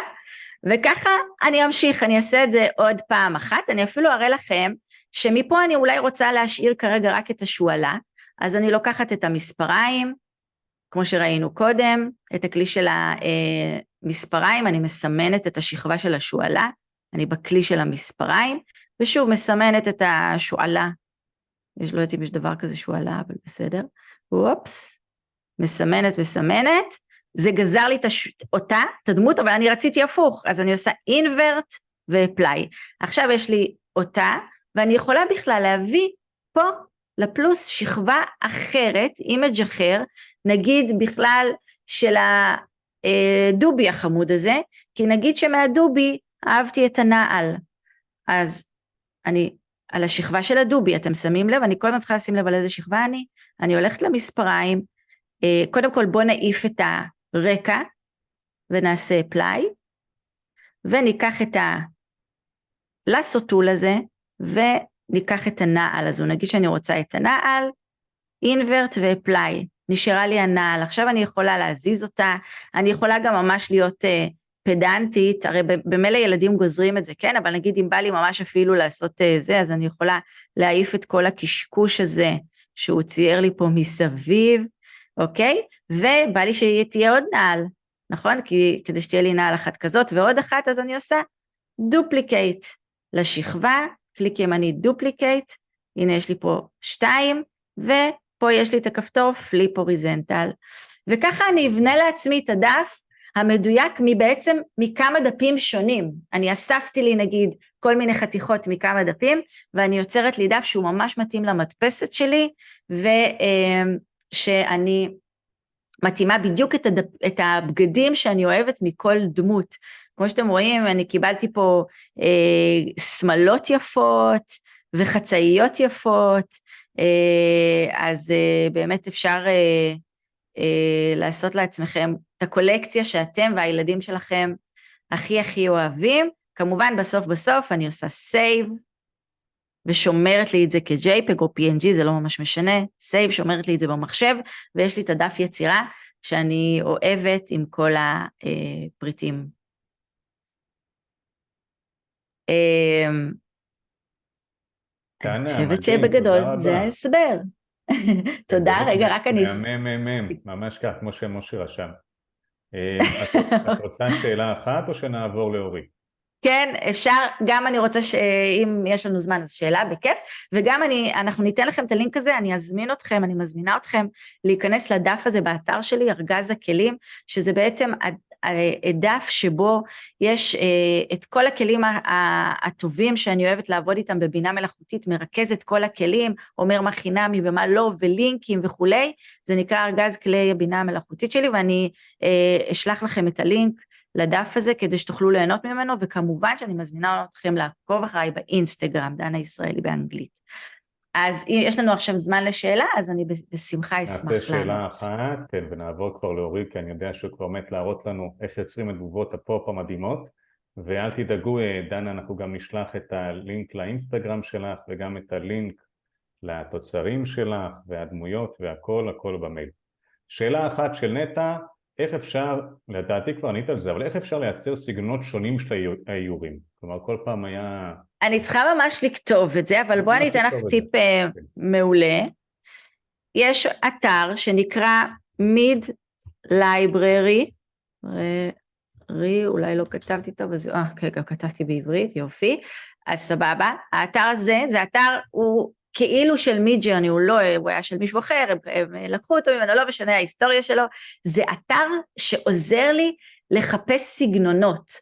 וככה אני אמשיך, אני אעשה את זה עוד פעם אחת, אני אפילו אראה לכם, שמפה אני אולי רוצה להשאיר כרגע רק את השואלה, אז אני לוקחת את המספריים, כמו שראינו קודם, את הכלי של המספריים, אני מסמנת את השכבה של השואלה, אני בכלי של המספריים, ושוב מסמנת את השואלה, לא יודעת אם יש דבר כזה שואלה, אבל בסדר, אופס, מסמנת, זה גזר לי אותה, את הדמות, אבל אני רציתי הפוך, אז אני עושה invert ו-apply. עכשיו יש לי אותה, ואני יכולה בכלל להביא פה לפלוס שכבה אחרת, אימג' אחר, נגיד בכלל של הדובי החמוד הזה, כי נגיד שמהדובי אהבתי את הנעל, אז אני על השכבה של הדובי, אתם שמים לב, אני כל הזמן צריכה לשים לב על איזה שכבה אני הולכת למספריים, קודם כל בוא נעיף את הרקע, ונעשה apply, וניקח את הלאסו טול הזה, וניקח את הנעל הזו, נגיד שאני רוצה את הנעל, invert ו-apply, נשארה לי הנעל, עכשיו אני יכולה להזיז אותה, אני יכולה גם ממש להיות פדנטית, הרי במילא ילדים גוזרים את זה, כן, אבל נגיד אם בא לי ממש אפילו לעשות זה, אז אני יכולה להעיף את כל הקשקוש הזה, שהוא צייר לי פה מסביב, אוקיי? ובא לי שתהיה עוד נעל, נכון? כדי שתהיה לי נעל אחת כזאת, ועוד אחת, אז אני עושה דופליקייט לשכבה, קליק ימני דופליקייט, הנה יש לי פה 2, ופה יש לי את הכפתור פליפ הוריזנטל, וככה אני אבנה לעצמי את הדף, המדויק בעצם מכמה דפים שונים, אני אספתי לי נגיד כל מיני חתיכות מכמה דפים, ואני יוצרת לי דף שהוא ממש מתאים למדפסת שלי, ושאני מתאימה בדיוק את הבגדים שאני אוהבת מכל דמות, כמו שאתם רואים אני קיבלתי פה שמלות יפות, וחצאיות יפות, אז באמת אפשר לעשות לעצמכם את הקולקציה שאתם והילדים שלכם הכי אוהבים, כמובן בסוף אני עושה save, ושומרת לי את זה כ-JPEG או PNG, זה לא ממש משנה, save שומרת לי את זה במחשב, ויש לי את הדף יצירה שאני אוהבת עם כל הפריטים. אני חושבת שבגדול זה ההסבר. תודה, רגע, רק אני... ממש כך, כמו שמשה רשם. את רוצה שאלה אחת או שנעבור לאורי? כן, אפשר, גם אני רוצה שאם יש לנו זמן אז שאלה בכיף, וגם אנחנו ניתן לכם את הלינק הזה, אני מזמינה אתכם להיכנס לדף הזה באתר שלי, ארגז הכלים, שזה בעצם דף שבו יש את כל הכלים הטובים שאני אוהבת לעבוד איתם בבינה מלאכותית, מרכז את כל הכלים, אומר מה חינמי ומה לא, ולינקים וכולי, זה נקרא ארגז כלי הבינה המלאכותית שלי, ואני אשלח לכם את הלינק לדף הזה, כדי שתוכלו ליהנות ממנו, וכמובן שאני מזמינה אתכם לעקוב אחריי באינסטגרם, דנה ישראלי באנגלית. אז אם יש לנו עכשיו זמן לשאלה, אז אני בשמחה אשמח לענות. נעשה שאלה אחת, כן, ונעבור כבר להורי, כי אני יודע שהוא כבר מת להראות לנו איך יוצרים את תגובות הפופ המדהימות, ואל תדאגו, דנה, אנחנו גם נשלח את הלינק לאינסטגרם שלך, וגם את הלינק לתוצרים שלך, והדמויות, הכל במייל. שאלה אחת של נטע, איך אפשר, לדעתי כבר ענית על זה, אבל איך אפשר לייצר סגנונות שונים של האיורים? כלומר, כל פעם היה... אני צריכה ממש לכתוב את זה, אבל בוא אני אתן לך טיפ מעולה. יש אתר שנקרא Mid Library, אולי לא כתבתי טוב, אז כרגע כתבתי בעברית, יופי, אז סבבה. האתר הזה, זה אתר, הוא כאילו של מידג'רני, הוא היה של מישהו אחר, הם לקחו אותו ממנו, לא משנה ההיסטוריה שלו, זה אתר שעוזר לי לחפש סגנונות,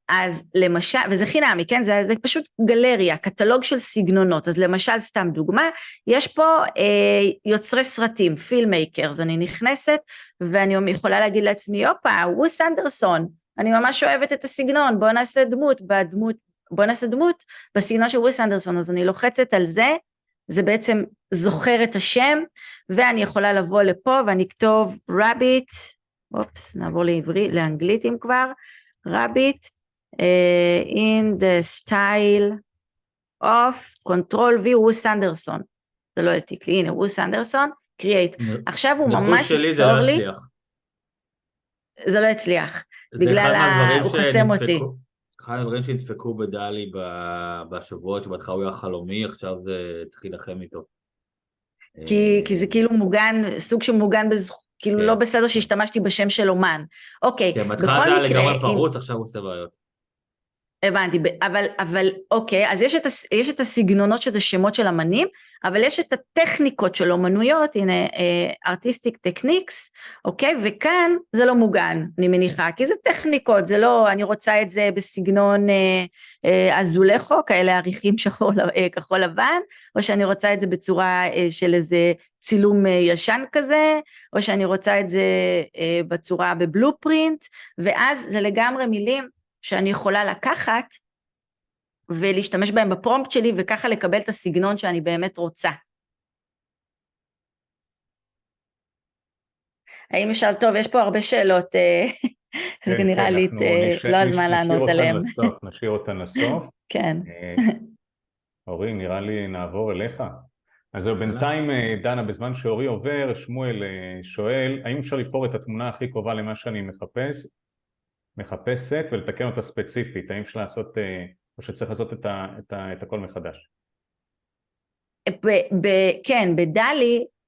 אז למשל, וזה חינמי, כן, זה פשוט גלריה, קטלוג של סגנונות, אז למשל סתם דוגמה, יש פה יוצרי סרטים, פילמייקר, אז אני נכנסת, ואני יכולה להגיד לעצמי, ווס אנדרסון, אני ממש אוהבת את הסגנון, בוא נעשה דמות בסגנון של ווס אנדרסון, אז אני לוחצת על זה, זה בעצם זוכר את השם, ואני יכולה לבוא לפה, ואני אכתוב רביט, נעבור לאנגלית אם כבר, רביט, in the style of control v ווס אנדרסון, זה לא העתיק לי, הנה ווס אנדרסון, create, עכשיו הוא ממש ייצור לי, זה לא הצליח, בגלל הוא חסם אותי. אחד הדברים שהדפקו בדלי בשבועות שבהתחלה הוא היה חלומי, עכשיו זה צריך להילחם איתו. כי זה כאילו מוגן, סוג שמוגן כאילו לא בסדר שהשתמשתי בשם של אומן. אוקיי, בכל מקרה... כן, בהתחלה זה היה לגמרי פרוץ, עכשיו הוא עושה בעיות. הבנתי, אבל אוקיי, אז יש את הסגנונות שזה שמות של אמנים, אבל יש את הטכניקות של אומנויות, הנה, artistic techniques, אוקיי, וכאן זה לא מוגן, אני מניחה, כי זה טכניקות, זה לא, אני רוצה את זה בסגנון אזולחו, כאלה עריכים כחול לבן, או שאני רוצה את זה בצורה של איזה צילום ישן כזה, או שאני רוצה את זה בצורה בבלופרינט, ואז זה לגמרי מילים, שאני יכולה לקחת ולהשתמש בהם בפרומפט שלי וככה לקבל את הסגנון שאני באמת רוצה. האם אפשר, טוב, יש פה הרבה שאלות, זה נראה לי לא הזמן לענות עליהם. נשאיר אותן לסוף. כן. אורי, נראה לי נעבור אליך. אז בינתיים, דנה, בזמן שאורי עובר, שמואל שואל, האם אפשר לבחור את התמונה הכי קרובה למה שאני מחפשת ולתקן אותה ספציפית, האם אפשר לעשות, או שצריך לעשות את הכל מחדש? כן,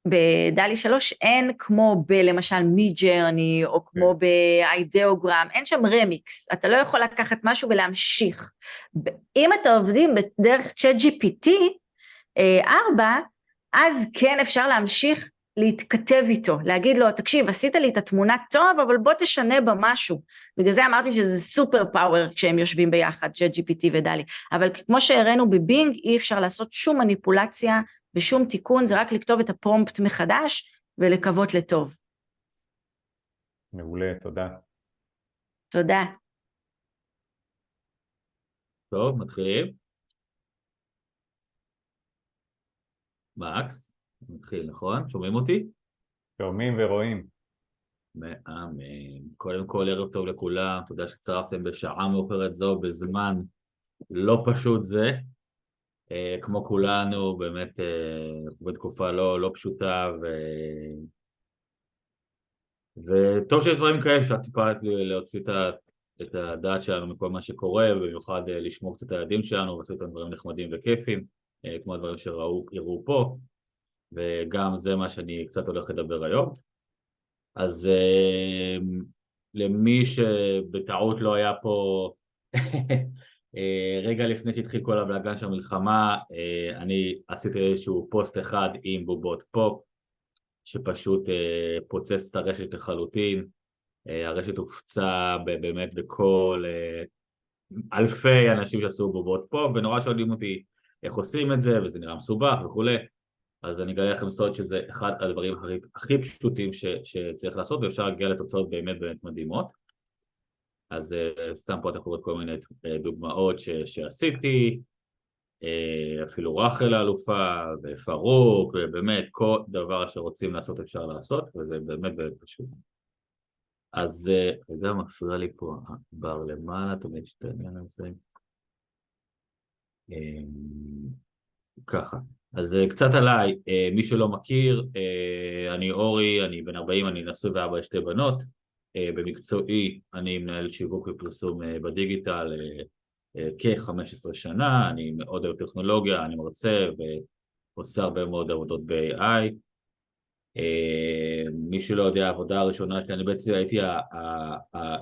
בדלי 3 אין כמו למשל מידג'רני, או כמו באידאוגרם, אין שם רמיקס, אתה לא יכול לקחת משהו ולהמשיך. אם אתה עובדים בדרך ChatGPT 4, אז כן אפשר להמשיך להתכתב איתו, להגיד לו, תקשיב, עשית לי את התמונה טוב, אבל בוא תשנה בה משהו. בגלל זה אמרתי שזה סופר פאוור כשהם יושבים ביחד, ChatGPT ודלי. אבל כמו שהראינו בבינג, אי אפשר לעשות שום מניפולציה ושום תיקון, זה רק לכתוב את הפרומפט מחדש ולקוות לטוב. מעולה, תודה. תודה. טוב, מתחילים. מקס. נתחיל, נכון? שומעים אותי? שומעים ורואים. קודם כל, ערב טוב לכולם, תודה שצרפתם בשעה מאוחרת זו, בזמן לא פשוט זה, כמו כולנו, באמת בתקופה לא פשוטה, וטוב שיש דברים כאלה, אפשר טיפה להוציא את הדעת שלנו מכל מה שקורה, ובמיוחד לשמור קצת את הילדים שלנו, ועשות את דברים נחמדים וכיפים, כמו הדברים שראו פה, וגם זה מה שאני קצת הולך לדבר היום. אז למי שבטעות לא היה פה רגע לפני שהתחיל כל הבלגן של המלחמה, אני עשיתי איזשהו פוסט אחד עם בובות פופ, שפשוט פוצץ את הרשת לחלוטין. הרשת הופצה באמת בכל אלפי אנשים שעשו בובות פופ, ונורא שואלים אותי איך עושים את זה, וזה נראה מסובך וכולי. אז אני אגלה לכם סוד שזה אחד הדברים הכי פשוטים שצריך לעשות, ואפשר להגיע לתוצאות באמת מדהימות. אז סתם פה אתה קורא כל מיני דוגמאות שעשיתי, אפילו רחל האלופה ופרוק, ובאמת כל דבר שרוצים לעשות אפשר לעשות, וזה באמת פשוט. אז גם מפריע לי פה בר למעלה, תמיד יש את העניין הזה. ככה. אז קצת עליי, מי שלא מכיר, אני אורי, אני בן 40, אני נשוי ואבא לשתי בנות, במקצועי אני מנהל שיווק ופרסום בדיגיטל כ-15 שנה, אני מאוד אוהב טכנולוגיה, אני מרצה ועושה הרבה מאוד עבודות ב-AI. מי שלא יודע, העבודה הראשונה שלי, אני בעצם הייתי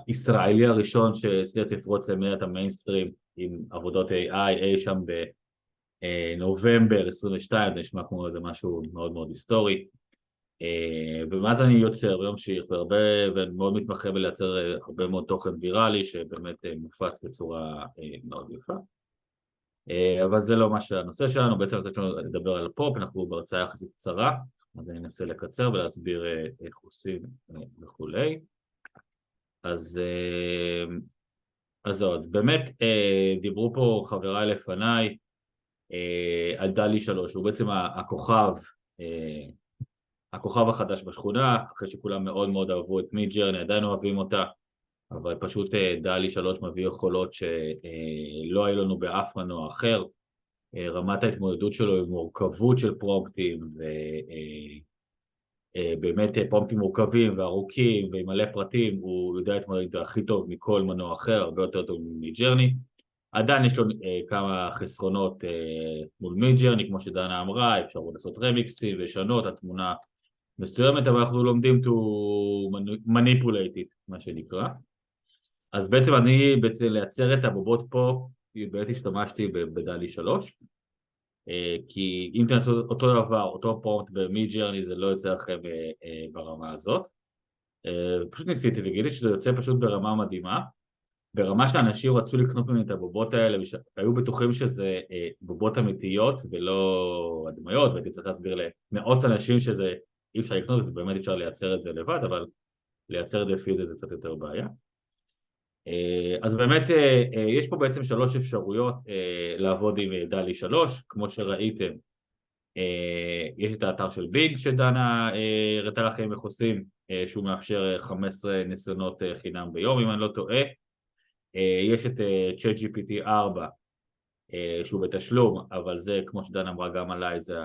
הישראלי הראשון שהצליח לפרוץ למדינת המיינסטרים עם עבודות AI אי שם בנובמבר 22, זה נשמע כמו איזה משהו מאוד מאוד היסטורי. ומאז אני יוצר וימשיך ומאוד מתמחה בלייצר הרבה מאוד תוכן ויראלי שבאמת מופץ בצורה מאוד יפה. אבל זה לא מה שהנושא שלנו, בעצם הנושא שלנו לדבר על פופ, אנחנו בהרצאה יחסית קצרה, אז אני אנסה לקצר ולהסביר איך עושים וכולי. אז באמת דיברו פה חבריי לפניי על דלי 3, הוא בעצם הכוכב החדש בשכונה, אחרי שכולם מאוד מאוד אהבו את מידג'רני, עדיין אוהבים אותה, אבל פשוט דלי 3 מביא יכולות שלא היו לנו באף מנוע אחר. רמת ההתמודדות שלו עם מורכבות של פרומפטים, ובאמת פרומפטים מורכבים וארוכים ועם מלא פרטים, הוא יודע להתמודד הכי טוב מכל מנוע אחר, הרבה יותר טוב ממידג'רני. עדיין יש לו כמה חסרונות מול מידג'רני, כמו שדנה אמרה, אפשר לעשות רמיקסים ושנות, התמונה מסוימת, אבל אנחנו לומדים to manipulate it, מה שנקרא. אז בעצם אני לייצר את הבובות פה, באמת השתמשתי בדלי 3, כי אם תנסו אותו דבר, אותו פרומפט במידג'רני, זה לא יוצא לכם ברמה הזאת. פשוט ניסיתי וגיליתי שזה יוצא פשוט ברמה מדהימה, ברמה שאנשים רצו לקנות ממני את הבובות האלה, והיו בטוחים שזה בובות אמיתיות ולא הדמיות, והייתי צריך להסביר למאות אנשים שזה אי אפשר לקנות, וזה באמת אפשר לייצר את זה לבד, אבל לייצר את זה פיזית זה קצת יותר בעיה. אז באמת יש פה בעצם 3 אפשרויות לעבוד עם דלי 3, כמו שראיתם, יש את האתר של ביג שדנה הראתה לכם איך עושים, שהוא מאפשר 15 ניסיונות חינם ביום אם אני לא טועה, יש את ChatGPT 4 שהוא בתשלום, אבל זה כמו שדנה אמרה גם עליי, זה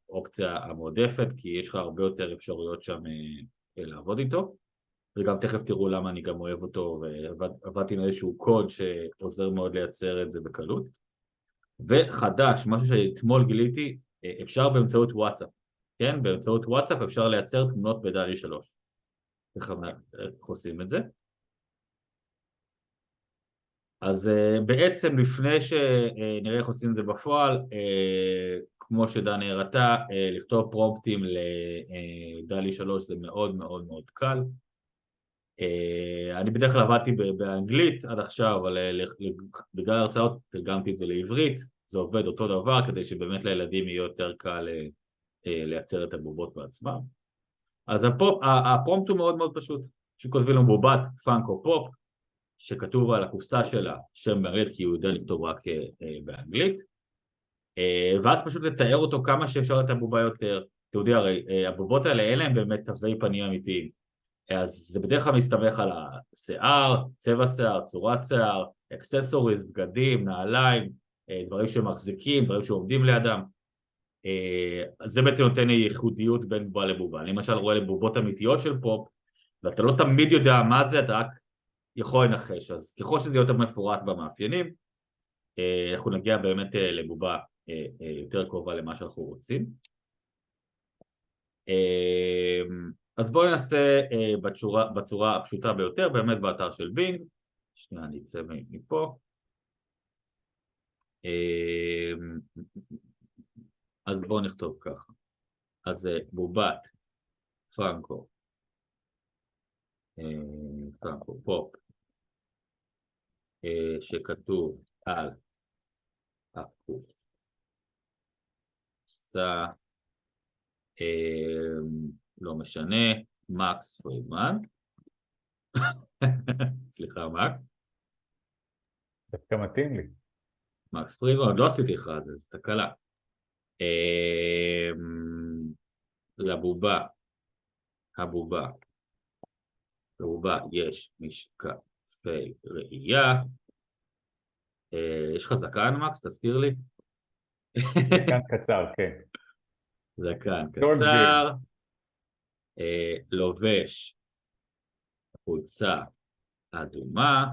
האופציה המועדפת, כי יש לך הרבה יותר אפשרויות שם לעבוד איתו, וגם תכף תראו למה אני גם אוהב אותו, ועבדתי עם איזשהו קוד שעוזר מאוד לייצר את זה בקלות. וחדש, משהו שאתמול גיליתי, אפשר באמצעות וואטסאפ, כן? באמצעות וואטסאפ אפשר לייצר תמונות בדלי 3. איך עושים את זה? אז בעצם לפני שנראה איך עושים את זה בפועל, כמו שדני הראתה, לכתוב פרומפטים לדלי 3 זה מאוד מאוד מאוד קל. אני בדרך כלל עבדתי באנגלית עד עכשיו, אבל בגלל ההרצאות תרגמתי את זה לעברית, זה עובד אותו דבר כדי שבאמת לילדים יהיה יותר קל לייצר את הבובות בעצמם. אז הפרומפט הוא מאוד מאוד פשוט, שכותבים לו בובת פאנקו פופ, שכתוב על הקופסה שלה שם באנגלית, כי הוא יודע לכתוב רק באנגלית, ואז פשוט לתאר אותו כמה שאפשר את הבובה יותר. אתה יודע, הרי הבובות האלה אין להם באמת תווי פנים אמיתיים, אז זה בדרך כלל מסתמך על השיער, צבע שיער, צורת שיער, אקססוריז, בגדים, נעליים, דברים שמחזיקים, דברים שעומדים לידם. זה בעצם נותן ייחודיות בין בובה לבובה. אני למשל רואה לבובות אמיתיות של פופ, ואתה לא תמיד יודע מה זה, אתה רק יכול לנחש. אז ככל שזה יותר מפורט במאפיינים, אנחנו נגיע באמת לבובה יותר קרובה למה שאנחנו רוצים. אז בואו ננסה בצורה הפשוטה ביותר, באמת באתר של בינג. שנייה, אני אצא מפה. אז בואו נכתוב ככה. אז בובת פרנקו פופ, שכתוב על הקופסה, לא משנה, מקס פרידמן. סליחה, מקס. דווקא מתאים לי. מקס פרידמן, לא עשיתי אחד, זה תקלה. לבובה יש משקפי ראייה. יש לך זקן, מקס? תזכיר לי. זקן קצר, כן. זקן קצר. לובש חולצה אדומה,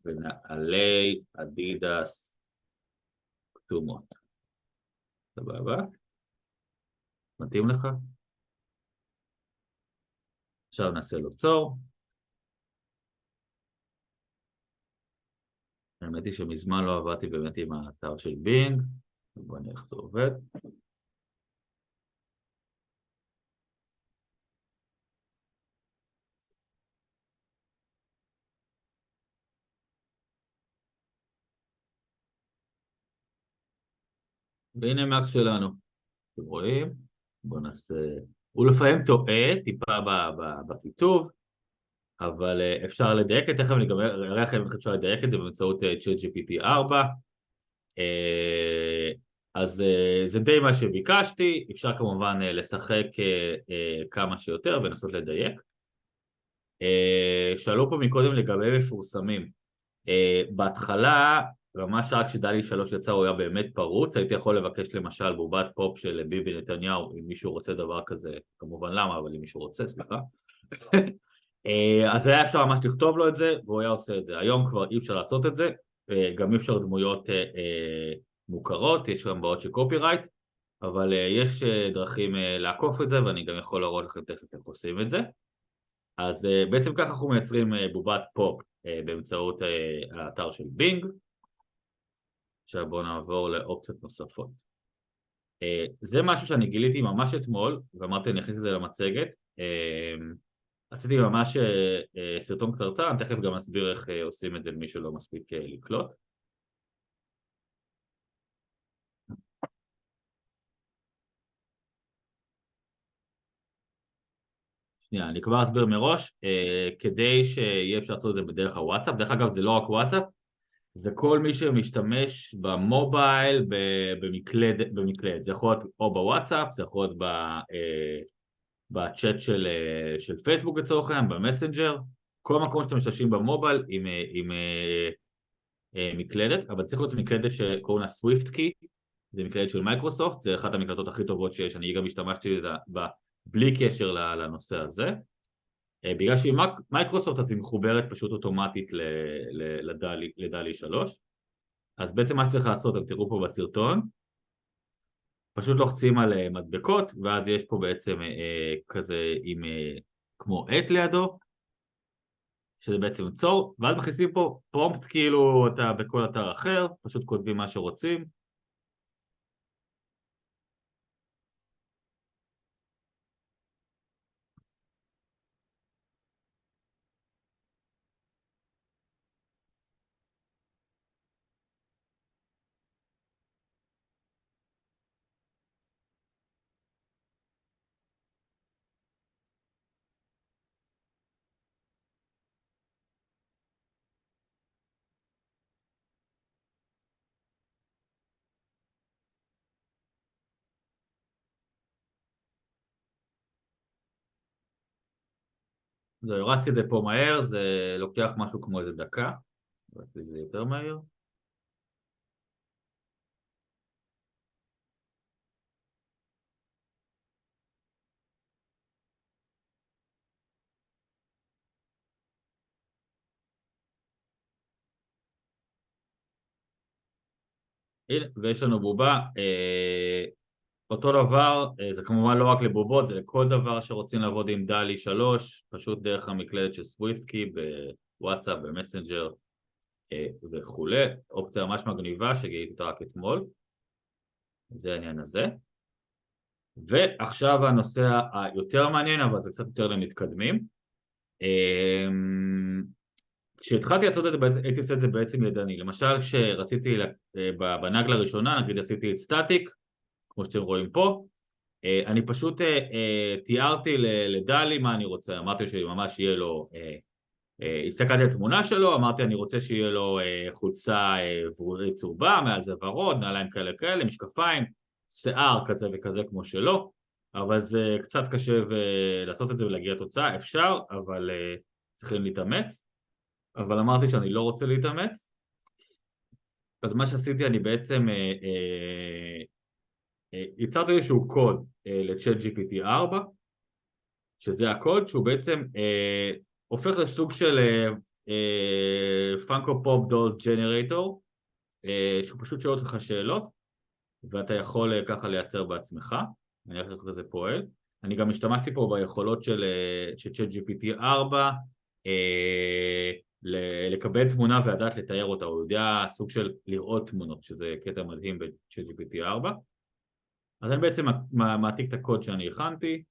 ונעלי אדידס כתומות. סבבה? מתאים לך? עכשיו נעשה לו צור. האמת היא שמזמן לא עבדתי באמת עם האתר של בינג, בואו נראה איך זה עובד. והנה מקס שלנו, אתם רואים? בואו נעשה, הוא לפעמים טועה טיפה בכיתוב, אבל אפשר לדייק את זה, תכף אני גם אראה לכם איך אפשר לדייק את זה באמצעות ChatGPT 4, אז זה די מה שביקשתי, אפשר כמובן לשחק כמה שיותר ולנסות לדייק. שאלו פה מקודם לגבי מפורסמים, בהתחלה, ממש רק כשדלי 3 יצא הוא היה באמת פרוץ, הייתי יכול לבקש למשל בובת פופ של ביבי נתניהו, אם מישהו רוצה דבר כזה, כמובן למה, אבל אם מישהו רוצה, סליחה. אז היה אפשר ממש לכתוב לו את זה, והוא היה עושה את זה. היום כבר אי אפשר לעשות את זה, גם אי אפשר דמויות מוכרות, יש גם בעיות של קופירייט, אבל יש דרכים לעקוף את זה, ואני גם יכול להראות לכם תכף איך עושים את זה. אז בעצם ככה אנחנו מייצרים בובת פופ באמצעות האתר של בינג. עכשיו בואו נעבור לאופציות נוספות. זה משהו שאני גיליתי ממש אתמול, ואמרתי אני אכניס את זה למצגת. עשיתי ממש סרטון קצרצר, אני תכף גם אסביר איך עושים את זה למי שלא מספיק לקלוט. שנייה, אני כבר אסביר מראש, כדי שיהיה אפשר לעשות את זה בדרך הוואטסאפ. דרך אגב זה לא רק וואטסאפ, זה כל מי שמשתמש במובייל, במקלדת. זה יכול להיות או בוואטסאפ, זה יכול להיות בצ'אט של פייסבוק לצורך העניין, במסנג'ר, כל מקום שאתם משתמשים במובייל עם מקלדת, אבל צריך להיות מקלדת שקוראים לה SwiftKey, זה מקלדת של מייקרוסופט, זה אחת המקלטות הכי טובות שיש, אני גם השתמשתי בה בלי קשר לנושא הזה. בגלל שהיא מייקרוסופט אז היא מחוברת פשוט אוטומטית לדלי 3. אז בעצם מה שצריך לעשות, אתם תראו פה בסרטון, פשוט לוחצים על מדבקות, ואז יש פה בעצם כזה עם כמו עט לידו, שזה בעצם צור, ואז מכניסים פה פרומפט כאילו אתה בכל אתר אחר, פשוט כותבים מה שרוצים. זהו, הרצתי את זה פה מהר, זה לוקח משהו כמו איזה דקה, רצתי את זה יותר מהר. הנה, ויש לנו בובה, אותו דבר, זה כמובן לא רק לבובות, זה לכל דבר שרוצים לעבוד עם דלי 3, פשוט דרך המקלדת של SwiftKey בוואטסאפ, במסנג'ר וכולי, אופציה ממש מגניבה שגיליתי אותה רק אתמול, זה העניין הזה. ועכשיו הנושא היותר מעניין, אבל זה קצת יותר למתקדמים. כשהתחלתי לעשות את זה, הייתי עושה את זה בעצם ידני. למשל, כשרציתי בנגלה הראשונה, נגיד עשיתי את סטטיק, כמו שאתם רואים פה, אני פשוט תיארתי לדלי מה אני רוצה, אמרתי שממש יהיה לו, הסתכלתי על תמונה שלו, אמרתי אני רוצה שיהיה לו חולצה צהובה, מעל זה ורוד, נעליים כאלה, משקפיים, שיער כזה וכזה כמו שלו, אבל זה קצת קשה לעשות את זה ולהגיע לתוצאה, אפשר, אבל צריכים להתאמץ, אבל אמרתי שאני לא רוצה להתאמץ, אז מה שעשיתי אני בעצם יצרתי איזשהו קוד לצ'אט GPT 4, שזה הקוד שהוא בעצם הופך לסוג של פאנקו פופ דול ג'נרטור, שהוא פשוט שואל אותך שאלות, ואתה יכול ככה לייצר בעצמך, אני אראה איך זה פועל. אני גם השתמשתי פה ביכולות של צ'אט GPT 4, לקבל תמונה ולדעת לתאר אותה, הוא יודע סוג של לראות תמונות, שזה קטע מדהים בצ'אט GPT 4. אז אני בעצם מעתיק את הקוד שאני הכנתי,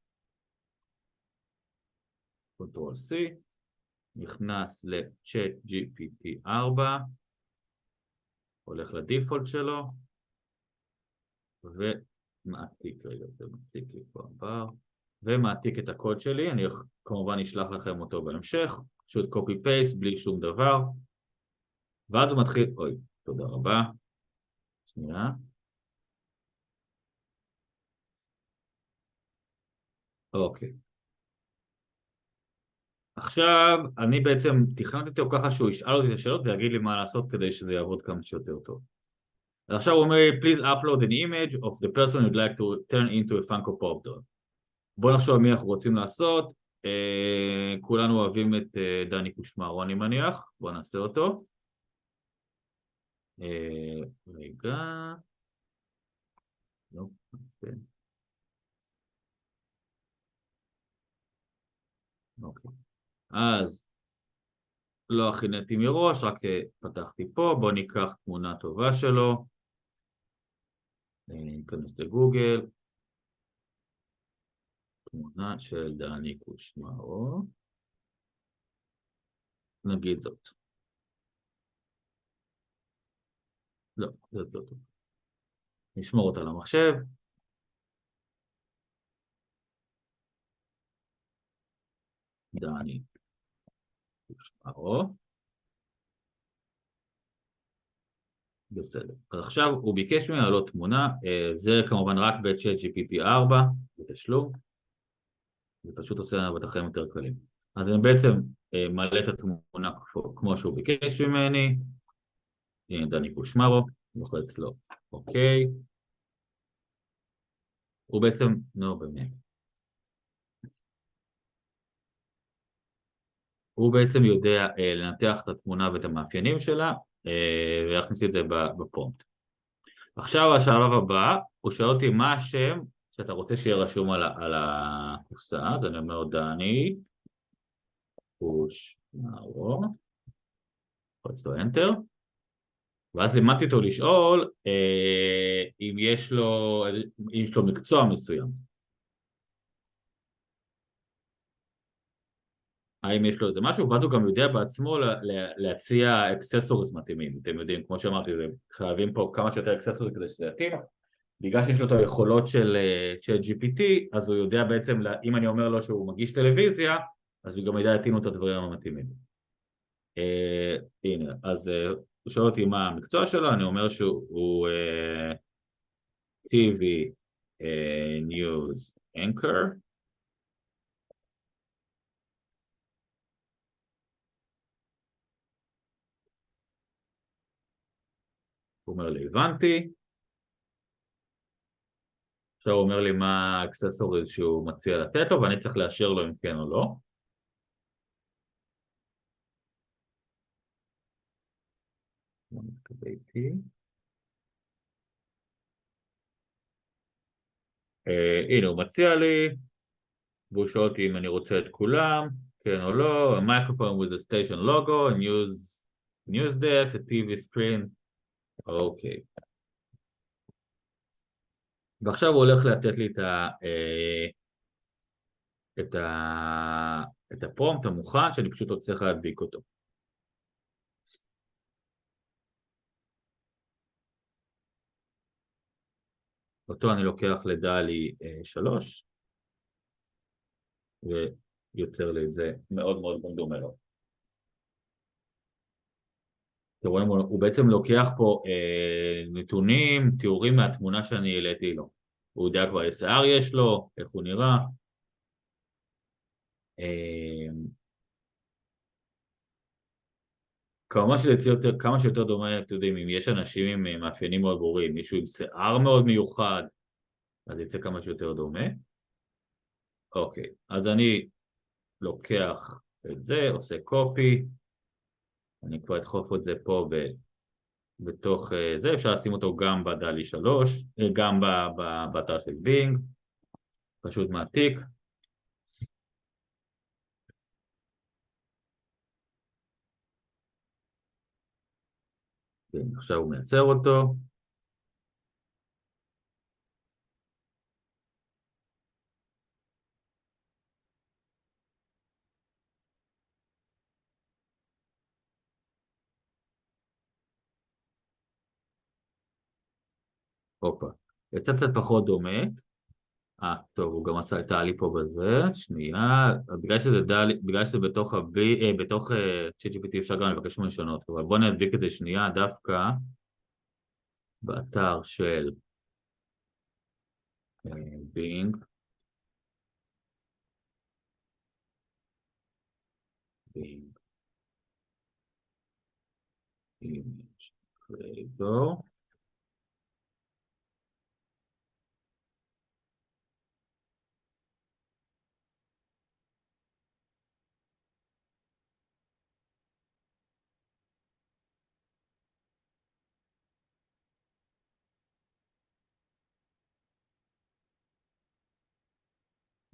Ctrl C, נכנס לצ'אט GPT 4, הולך לדיפולט שלו, ומעתיק, רגע, זה מציק לי פה עבר, ומעתיק את הקוד שלי, אני כמובן אשלח לכם אותו בהמשך, פשוט קופי פייסט בלי שום דבר, ואז הוא מתחיל, אוי, תודה רבה, שנייה, אוקיי. עכשיו, אני בעצם תכננתי אותו ככה שהוא ישאל אותי את השאלות ויגיד לי מה לעשות כדי שזה יעבוד כמה שיותר טוב. עכשיו הוא אומר לי, please upload an image of the person you'd like to turn into a Funko Pop doll. בואו נחשוב מי אנחנו רוצים לעשות. כולנו אוהבים את דני קושמרו, אני מניח. בואו נעשה אותו. רגע. לא, אוקיי. אז לא הכינתי מראש, רק פתחתי פה, בואו ניקח תמונה טובה שלו, ניכנס לגוגל, תמונה של דני קושמרו, נגיד זאת. לא, זאת לא טוב. נשמור אותה למחשב. דני קושמרו. בסדר. אז עכשיו הוא ביקש ממנו לעלות תמונה, זה כמובן רק ב-Chat GPT 4, בתשלום. זה פשוט עושה לנו את החיים יותר קלים. אז אני בעצם מעלה את התמונה כמו שהוא ביקש ממני. הנה דני קושמרו, לוחץ לו, אוקיי. הוא בעצם, נו באמת. הוא בעצם יודע לנתח את התמונה ואת המאפיינים שלה, ולהכניס את זה בפרומפט. עכשיו השלב הבא, הוא שואל אותי מה השם שאתה רוצה שיהיה רשום על הקופסה, אז אני אומר דני קושמרו, לוחץ לו Enter, ואז לימדתי אותו לשאול אם יש לו מקצוע מסוים. האם יש לו איזה משהו, ואז הוא גם יודע בעצמו להציע אקססוריז מתאימים. אתם יודעים, כמו שאמרתי, חייבים פה כמה שיותר אקססוריז כדי שזה יתאים. בגלל שיש לו את היכולות של GPT, אז הוא יודע בעצם, אם אני אומר לו שהוא מגיש טלוויזיה, אז הוא גם יודע להתאים לו את הדברים המתאימים. הנה, אז הוא שואל אותי מה המקצוע שלו, אני אומר שהוא TV News Anchor, הוא אומר לי, הבנתי. עכשיו הוא אומר לי מה האקססוריז שהוא מציע לתת לו, ואני צריך לאשר לו אם כן או לא. הנה הוא מציע לי, והוא שואל אותי אם אני רוצה את כולם, כן או לא, a microphone with a station logo, a news desk, a TV screen, אוקיי. ועכשיו הוא הולך לתת לי את הפרומפט המוכן, שאני פשוט עוד צריך להדביק אותו. אותו אני לוקח לדלי 3, ויוצר לי את זה מאוד מאוד דומה לו. אתם רואים, הוא בעצם לוקח פה נתונים, תיאורים מהתמונה שאני העליתי לו. הוא יודע כבר איזה שיער יש לו, איך הוא נראה. כמה שיותר דומה, אתם יודעים, אם יש אנשים עם מאפיינים מאוד ברורים, מישהו עם שיער מאוד מיוחד, אז יצא כמה שיותר דומה. אוקיי, אז אני לוקח את זה, עושה קופי, אני כבר אדחוף את זה פה בתוך זה, אפשר לשים אותו גם בדלי 3, גם באתר של בינג, פשוט מעתיק. כן, עכשיו הוא מייצר אותו. הופה, יצא קצת פחות דומה. טוב, הוא גם עשה את העלי פה בזה, שנייה, בגלל שזה בתוך ChatGPT אפשר גם לבקש ממנו לשנות, אבל בואו נדביק את זה שנייה דווקא באתר של בינג. בינג. image creator.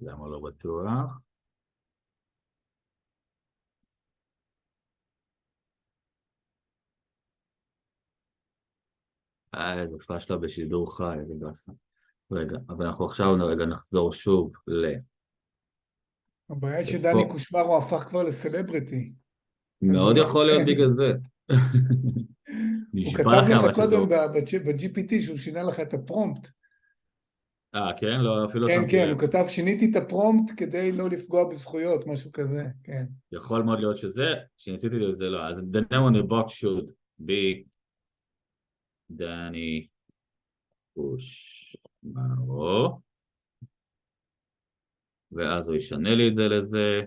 למה לא בטוח? איזה פשלה בשידור חי, איזה באסה. רגע, אבל אנחנו עכשיו רגע נחזור שוב הבעיה היא שדני פה. קושמרו הפך כבר לסלבריטי. אז זה מאוד לא יכול להיות ייתן. בגלל זה. הוא נשבע כתב לכם, לך אבל קודם שזו... ב-GPT שהוא שינה לך את הפרומפט. כן? לא, אפילו לא כן, שמתי כן, לב. הוא כתב, שיניתי את הפרומפט כדי לא לפגוע בזכויות, משהו כזה, כן. יכול מאוד להיות שזה, שניסיתי את זה לא. אז the name on the box should be דני קושמרו. ואז הוא ישנה לי את זה לזה.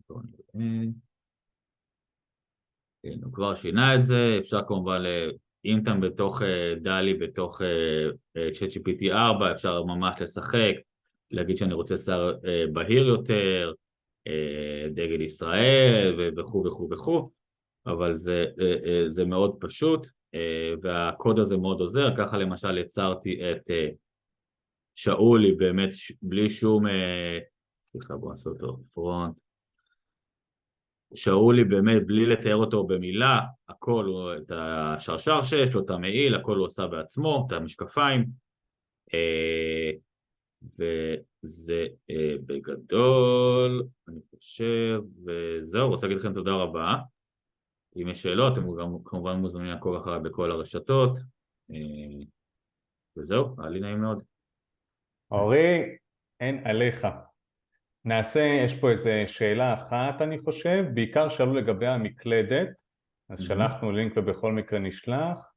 בואו נראה. כן, הוא כבר שינה את זה, אפשר כמובן, אם אתם בתוך דלי, בתוך ChatGPT 4, אפשר ממש לשחק, להגיד שאני רוצה שר בהיר יותר, דגל ישראל וכו' וכו' וכו', אבל זה מאוד פשוט, והקוד הזה מאוד עוזר. ככה למשל יצרתי את שאולי באמת בלי שום, סליחה, בואו נעשה אותו פרונט, שאולי באמת בלי לתאר אותו במילה, הכל הוא, את השרשר שיש לו, את המעיל, הכל הוא עושה בעצמו, את המשקפיים, וזה בגדול, אני חושב, וזהו, רוצה להגיד לכם תודה רבה. אם יש שאלות, אתם גם כמובן מוזמנים לעקוב אחריי בכל הרשתות, וזהו, היה לי נעים מאוד. אורי, אין עליך. נעשה, יש פה איזו שאלה אחת אני חושב, בעיקר שאלו לגבי המקלדת, אז שלחנו לינק ובכל מקרה נשלח.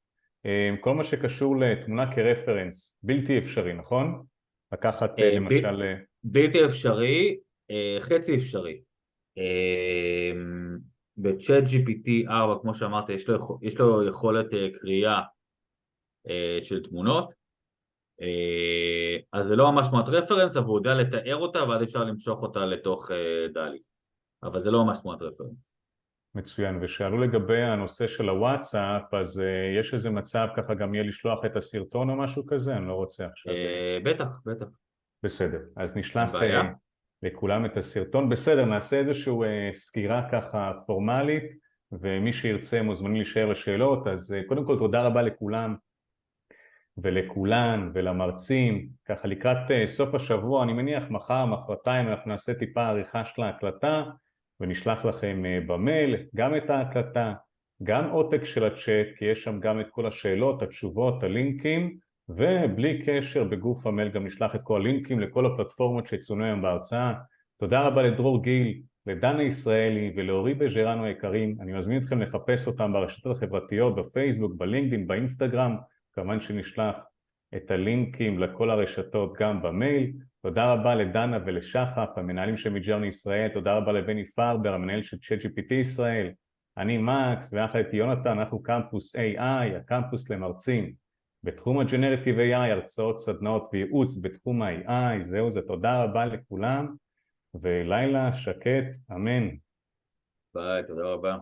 כל מה שקשור לתמונה כרפרנס, בלתי אפשרי, נכון? לקחת למשל... בלתי אפשרי, חצי אפשרי. ב-Chat GPT 4, כמו שאמרת, יש לו יכולת קריאה של תמונות, אז זה לא ממש תמונת רפרנס, אבל הוא יודע לתאר אותה, ואז אפשר למשוך אותה לתוך דלי. אבל זה לא ממש תמונת רפרנס. מצוין, ושאלו לגבי הנושא של הוואטסאפ, אז יש איזה מצב ככה גם יהיה לשלוח את הסרטון או משהו כזה? אני לא רוצה עכשיו... בטח, בטח. בסדר, אז נשלח לכולם את הסרטון. בסדר, נעשה איזושהי סקירה ככה פורמלית, ומי שירצה מוזמנים להישאר לשאלות. אז קודם כל תודה רבה לכולם ולכולן ולמרצים. ככה לקראת סוף השבוע, אני מניח מחר, מחרתיים, אנחנו נעשה טיפה עריכה של ההקלטה, ונשלח לכם במייל גם את ההקלטה, גם עותק של הצ'אט, כי יש שם גם את כל השאלות, התשובות, הלינקים, ובלי קשר בגוף המייל גם נשלח את כל הלינקים לכל הפלטפורמות שיצונו היום בהרצאה. תודה רבה לדרור גיל, לדנה ישראלי ולאורי בז'רנו היקרים. אני מזמין אתכם לחפש אותם ברשתות החברתיות, בפייסבוק, בלינקדאין, באינסטגרם. כמובן שנשלח את הלינקים לכל הרשתות גם במייל. תודה רבה לדנה ולשחף, המנהלים של מידג'רני ישראל. תודה רבה לבני פרבר, המנהל של ChatGPT ישראל. אני מקס, ויחד איתי יונתן, אנחנו קמפוס AI, הקמפוס למרצים. בתחום הג'נרטיב AI, הרצאות, סדנאות וייעוץ בתחום ה-AI. זהו זה, תודה רבה לכולם, ולילה שקט, אמן. ביי, תודה רבה.